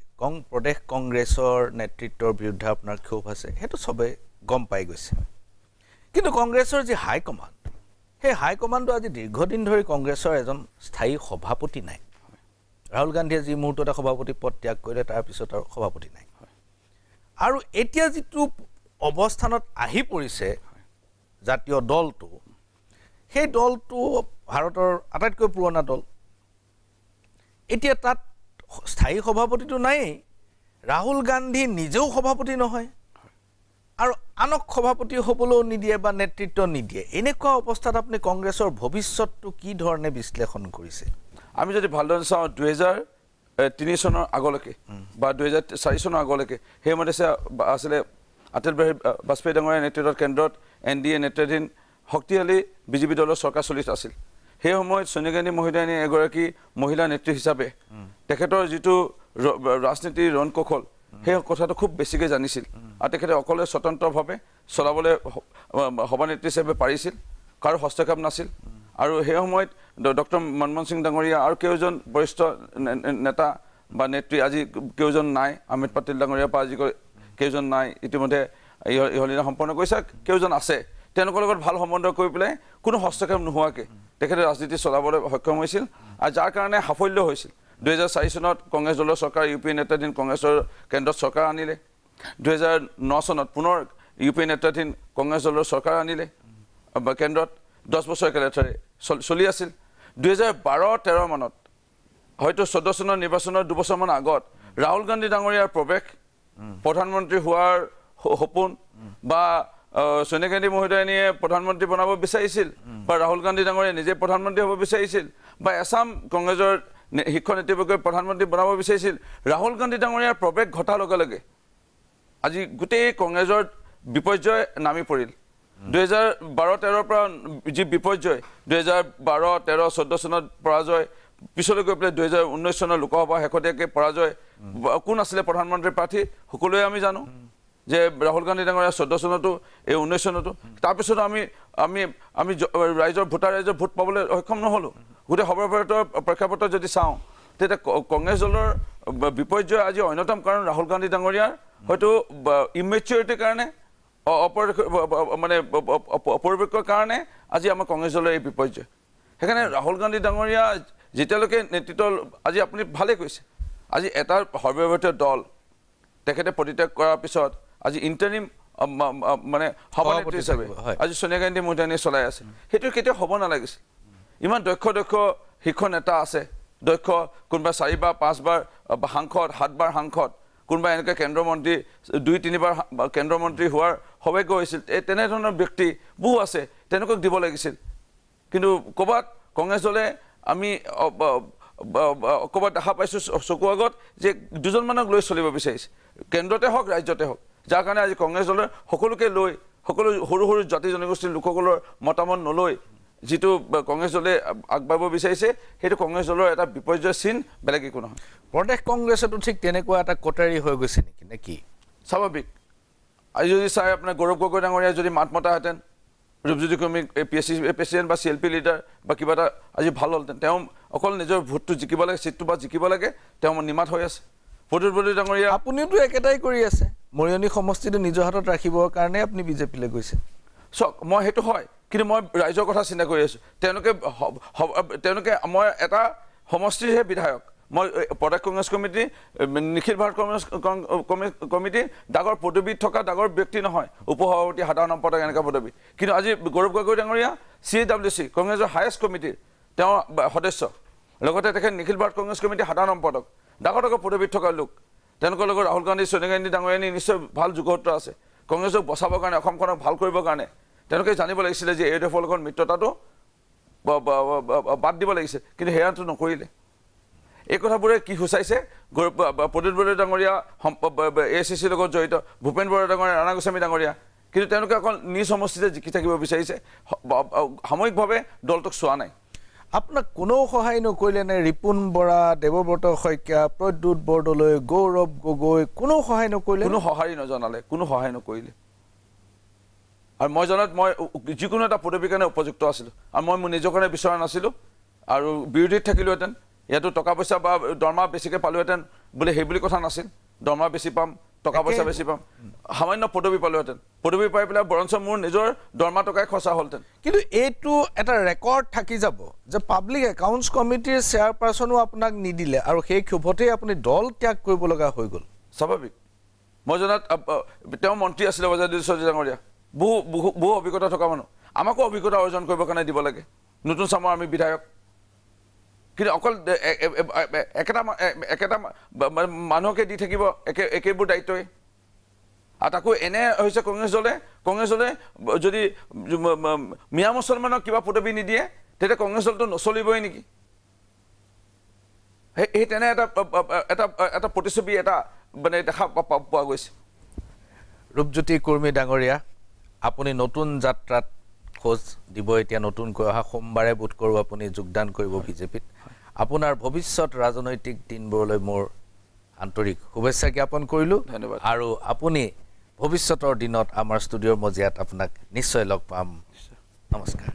প্ৰদেশ কংগ্ৰেছৰ নেতৃত্বৰ বিৰুদ্ধে আপোনাৰ ক্ষোভ আছে সেইটো সবে গম পাই গৈছে কিন্তু কংগ্ৰেছৰ যি হাইকমাণ্ড সেই হাইকমাণ্ডটো আজি দীৰ্ঘদিন ধৰি কংগ্ৰেছৰ এজন স্থায়ী সভাপতি নাই ৰাহুল গান্ধীয়ে যি মুহূৰ্ততে সভাপতি পদ ত্যাগ কৰিলে তাৰ পিছত আৰু সভাপতি নাই আৰু এতিয়া যিটো অৱস্থানত আহি পৰিছে জাতীয় দলটো সেই দলটো ভাৰতৰ আটাইতকৈ পুৰণা দল এতিয়া তাত স্থায়ী সভাপতিটো নাই ৰাহুল গান্ধী নিজেও সভাপতি নহয় আৰু আনক সভাপতি হ'বলৈও নিদিয়ে বা নেতৃত্ব নিদিয়ে এনেকুৱা অৱস্থাত আপুনি কংগ্ৰেছৰ ভৱিষ্যতটো কি ধৰণে বিশ্লেষণ কৰিছে আমি যদি ভালদৰে চাওঁ 2003 চনৰ আগলৈকে বা 2004 চনৰ আগলৈকে সেই সময়তে আছিলে অটল বিহাৰী বাজপেয়ী ডাঙৰীয়াৰ নেতৃত্বত কেন্দ্ৰত NDA নেতৃত্বাধীন শক্তিশালী বিজেপি দলৰ চৰকাৰ চলিত আছিল সেই সময়ত সোনিয়া গান্ধী মহোদয়নী এগৰাকী মহিলা নেত্ৰী হিচাপে তেখেতৰ যিটো ৰাজনীতিৰ ৰণকৌশল সেই কথাটো খুব বেছিকৈ জানিছিল আৰু তেখেতে অকলে স্বতন্ত্ৰভাৱে চলাবলৈ সভানেত্ৰী হিচাপে পাৰিছিল কাৰো হস্তক্ষেপ নাছিল আৰু সেই সময়ত ডক্টৰ মনমোহন সিং ডাঙৰীয়া আৰু কেইজন বৰিষ্ঠ নেতা বা নেত্ৰী আজি কেইজন নাই অমিত পাটিল ডাঙৰীয়াৰ পৰা আজি কেইজন নাই ইতিমধ্যে ইহলীলা সম্পন্ন কৰিছে কেইজন আছে তেওঁলোকৰ লগত ভাল সম্বন্ধ কৰি পেলাই কোনো হস্তক্ষেপ নোহোৱাকৈ তেখেতে ৰাজনীতি চলাবলৈ সক্ষম হৈছিল আৰু যাৰ কাৰণে সাফল্য হৈছিল 2004 চনত কংগ্ৰেছ দলৰ চৰকাৰ UPA নেতৃত্বাধীন কংগ্ৰেছৰ কেন্দ্ৰত চৰকাৰ আনিলে 2009 চনত পুনৰ UPA নেতৃত্বাধীন কংগ্ৰেছ দলৰ চৰকাৰ আনিলে কেন্দ্ৰত 10 বছৰ একেলেঠাৰে চলি আছিল 2012-13 মানত হয়তো 14 চনৰ নিৰ্বাচনৰ 2 বছৰমান আগত ৰাহুল গান্ধী ডাঙৰীয়াৰ প্ৰৱেশ প্ৰধানমন্ত্ৰী হোৱাৰ সপোন বা সোনিয়া গান্ধী মহোদয়নীয়ে প্ৰধানমন্ত্ৰী বনাব বিচাৰিছিল বা ৰাহুল গান্ধী ডাঙৰীয়া নিজে প্ৰধানমন্ত্ৰী হ'ব বিচাৰিছিল বা আসাম কংগ্ৰেছৰ শীৰ্ষ নেতৃবৰ্গই প্ৰধানমন্ত্ৰী বনাব বিচাৰিছিল ৰাহুল গান্ধী ডাঙৰীয়াৰ প্ৰৱেশ ঘটাৰ লগে লগে আজি গোটেই কংগ্ৰেছৰ বিপৰ্যয় নামি পৰিল 2012-13 পৰা যি বিপৰ্যয় 2012-13-14 চনত পৰাজয় পিছলৈ গৈ পেলাই 2019 চনৰ লোকসভা শেহতীয়াকৈ পৰাজয় কোন আছিলে প্ৰধানমন্ত্ৰী প্ৰাৰ্থী সকলোৱে আমি জানো যে ৰাহুল গান্ধী ডাঙৰীয়া 14 চনতো এই 19 চনতো তাৰপিছত আমি ভোটাৰ ৰাইজৰ ভোট পাবলৈ সক্ষম নহ'লোঁ গোটেই সৰ্বভাৰতীয় প্ৰেক্ষাপটত যদি চাওঁ তেতিয়া কংগ্ৰেছ দলৰ বিপৰ্যয় আজি অন্যতম কাৰণ ৰাহুল গান্ধী ডাঙৰীয়াৰ হয়তো ইমেচিউৰিটিৰ কাৰণে মানে অপৰিপক্কৰ কাৰণে আজি আমাৰ কংগ্ৰেছ দলৰ এই বিপৰ্যয় সেইকাৰণে ৰাহুল গান্ধী ডাঙৰীয়া যেতিয়ালৈকে নেতৃত্ব আজি আপুনি ভালে কৈছে আজি এটা সৰ্বভাৰতীয় দল তেখেতে পদত্যাগ কৰাৰ পিছত আজি ইণ্টাৰিম মানে সভানেত্ৰী হিচাপে আজি সোনিয়া গান্ধী মোদানী চলাই আছে সেইটো কেতিয়াও হ'ব নালাগিছিল ইমান দক্ষ শীৰ্ষ নেতা আছে দক্ষ কোনোবা 4 বা 5 বাৰ সাংসদ 7 বাৰ সাংসদ কোনোবা এনেকৈ কেন্দ্ৰীয় মন্ত্ৰী 2-3 বাৰ কেন্দ্ৰীয় মন্ত্ৰী হোৱাৰ সৌভাগ্য হৈছিল তেনেধৰণৰ ব্যক্তি বহু আছে তেনেকুৱাক দিব লাগিছিল কিন্তু ক'ৰবাত কংগ্ৰেছ দলে আমি ক'ৰবাত দেখা পাইছোঁ চকুৰ আগত যে দুজনমানক লৈ চলিব বিচাৰিছে কেন্দ্ৰতে হওক ৰাজ্যতে হওক যাৰ কাৰণে আজি কংগ্ৰেছ দলে সকলোকে লৈ সকলো সৰু জাতি জনগোষ্ঠীৰ লোকসকলৰ মতামত নলৈ যিটো কংগ্ৰেছ দলে আগবাঢ়িব বিচাৰিছে সেইটো কংগ্ৰেছ দলৰ এটা বিপৰ্যয় চিন বেলেগ একো নহয় প্ৰদেশ কংগ্ৰেছতো ঠিক তেনেকুৱা এটা কটাৰী হৈ গৈছে নেকি নে কি স্বাভাৱিক আজি যদি চাই আপোনাৰ গৌৰৱ গগৈ ডাঙৰীয়া যদি মাত মতাহেঁতেন ৰূপজ্যোতি কুৰ্মী প্ৰেচিডেণ্ট বা CLP লিডাৰ বা কিবা এটা আজি ভাল হ'লহেঁতেন তেওঁ অকল নিজৰ ভোটটো জিকিব লাগে চিটটো বা জিকিব লাগে তেওঁ নিমাত হৈ আছে প্ৰদ্যুৎ বৰদলৈ ডাঙৰীয়া আপুনিওতো একেটাই কৰি আছে মৰিয়নি সমষ্টিটো নিজৰ হাতত ৰাখিবৰ কাৰণে আপুনি বিজেপিলৈ গৈছে চাওক মই সেইটো হয় কিন্তু মই ৰাইজৰ কথা চিন্তা কৰি আছোঁ তেওঁলোকে মই এটা সমষ্টিৰহে বিধায়ক মই প্ৰদেশ কংগ্ৰেছ কমিটি নিখিল ভাৰত কংগ্ৰেছ কমিটি ডাঙৰ পদবীত থকা ডাঙৰ ব্যক্তি নহয় উপসভাপতি সাধাৰণ সম্পাদক এনেকুৱা পদবী কিন্তু আজি গৌৰৱ গগৈ ডাঙৰীয়া CWC কংগ্ৰেছৰ হায়েষ্ট কমিটিৰ তেওঁ সদস্য লগতে তেখেত নিখিল ভাৰত কংগ্ৰেছ কমিটি সাধাৰণ সম্পাদক ডাঙৰ পদবীত থকা লোক তেওঁলোকৰ লগত ৰাহুল গান্ধী সোনিয়া গান্ধী ডাঙৰীয়ানী নিশ্চয় ভাল যোগসূত্ৰ আছে কংগ্ৰেছক বচাবৰ কাৰণে অসমখনক ভাল কৰিবৰ কাৰণে তেওঁলোকে জানিব লাগিছিলে যে AUDFৰ লগত মিত্ৰতাটো বাদ দিব লাগিছিল কিন্তু সেয়াটো নকৰিলে এই কথাবোৰে কি সূচাইছে প্ৰদ্যুৎ বৰদলৈ ডাঙৰীয়া ACC লগত জড়িত ভূপেন বৰা ডাঙৰীয়া ৰাণা গোস্বামী ডাঙৰীয়া কিন্তু তেওঁলোকে অকল নিজ সমষ্টিতে জিকি থাকিব বিচাৰিছে সাময়িকভাৱে দলটোক চোৱা নাই আপোনাক কোনেও সহায় নকৰিলে নে ৰিপুণ বৰা দেৱব্ৰত শইকীয়া প্ৰদ্যুৎ বৰদলৈ গৌৰৱ গগৈ কোনেও সহায় নকৰিলে কোনো সঁহাৰি নজনালে কোনো সহায় নকৰিলে আৰু মই জনাত মই যিকোনো এটা পদবীৰ কাৰণে উপযুক্ত আছিলোঁ আৰু মই মোৰ নিজৰ কাৰণে বিচৰা নাছিলোঁ আৰু বিৰোধীত থাকিলোহেঁতেন ইয়াতো টকা পইচা বা দৰমহা বেছিকৈ পালোহেঁতেন বুলি সেই বুলি কথা নাছিল দৰমহা বেছি পাম টকা পইচা বেছি পাম সামান্য পদবী পালোহেঁতেন পদবী পাই পেলাই বৰঞ্চ মোৰ নিজৰ দৰমহা টকাই খৰচা হ'লহেঁতেন কিন্তু এইটো এটা ৰেকৰ্ড থাকি যাব যে পাব্লিক একাউণ্টছ কমিটিৰ চেয়াৰপাৰ্চনো আপোনাক নিদিলে আৰু সেই ক্ষোভতেই আপুনি দল ত্যাগ কৰিব লগা হৈ গ'ল স্বাভাৱিক মই জনাত তেওঁ মন্ত্ৰী আছিলে বজাৰদ্বীপ চৌধুৰী ডাঙৰীয়া বহু অভিজ্ঞতা থকা মানুহ আমাকো অভিজ্ঞতা অৰ্জন কৰিবৰ কাৰণে দিব লাগে নতুন চামৰ আমি বিধায়ক কিন্তু অকল একেটা মানুহকে দি থাকিব একেবোৰ দায়িত্বই আৰু তাকো এনে হৈছে কংগ্ৰেছ দলে যদি মিয়া মুছলমানক কিবা পদবী নিদিয়ে তেতিয়া কংগ্ৰেছ দলটো নচলিবই নেকি সেই তেনে এটা প্ৰতিচ্ছবি এটা মানে দেখা পোৱা গৈছে ৰূপজ্যোতি কুৰ্মী ডাঙৰীয়া আপুনি নতুন যাত্ৰাত খোজ দিব এতিয়া নতুনকৈ অহা সোমবাৰে বোধ কৰোঁ আপুনি যোগদান কৰিব বিজেপিত আপোনাৰ ভৱিষ্যত ৰাজনৈতিক দিনবোৰলৈ মোৰ আন্তৰিক শুভেচ্ছা জ্ঞাপন কৰিলোঁ ধন্যবাদ আৰু আপুনি ভৱিষ্যতৰ দিনত আমাৰ ষ্টুডিঅ'ৰ মজিয়াত আপোনাক নিশ্চয় লগ পাম নমস্কাৰ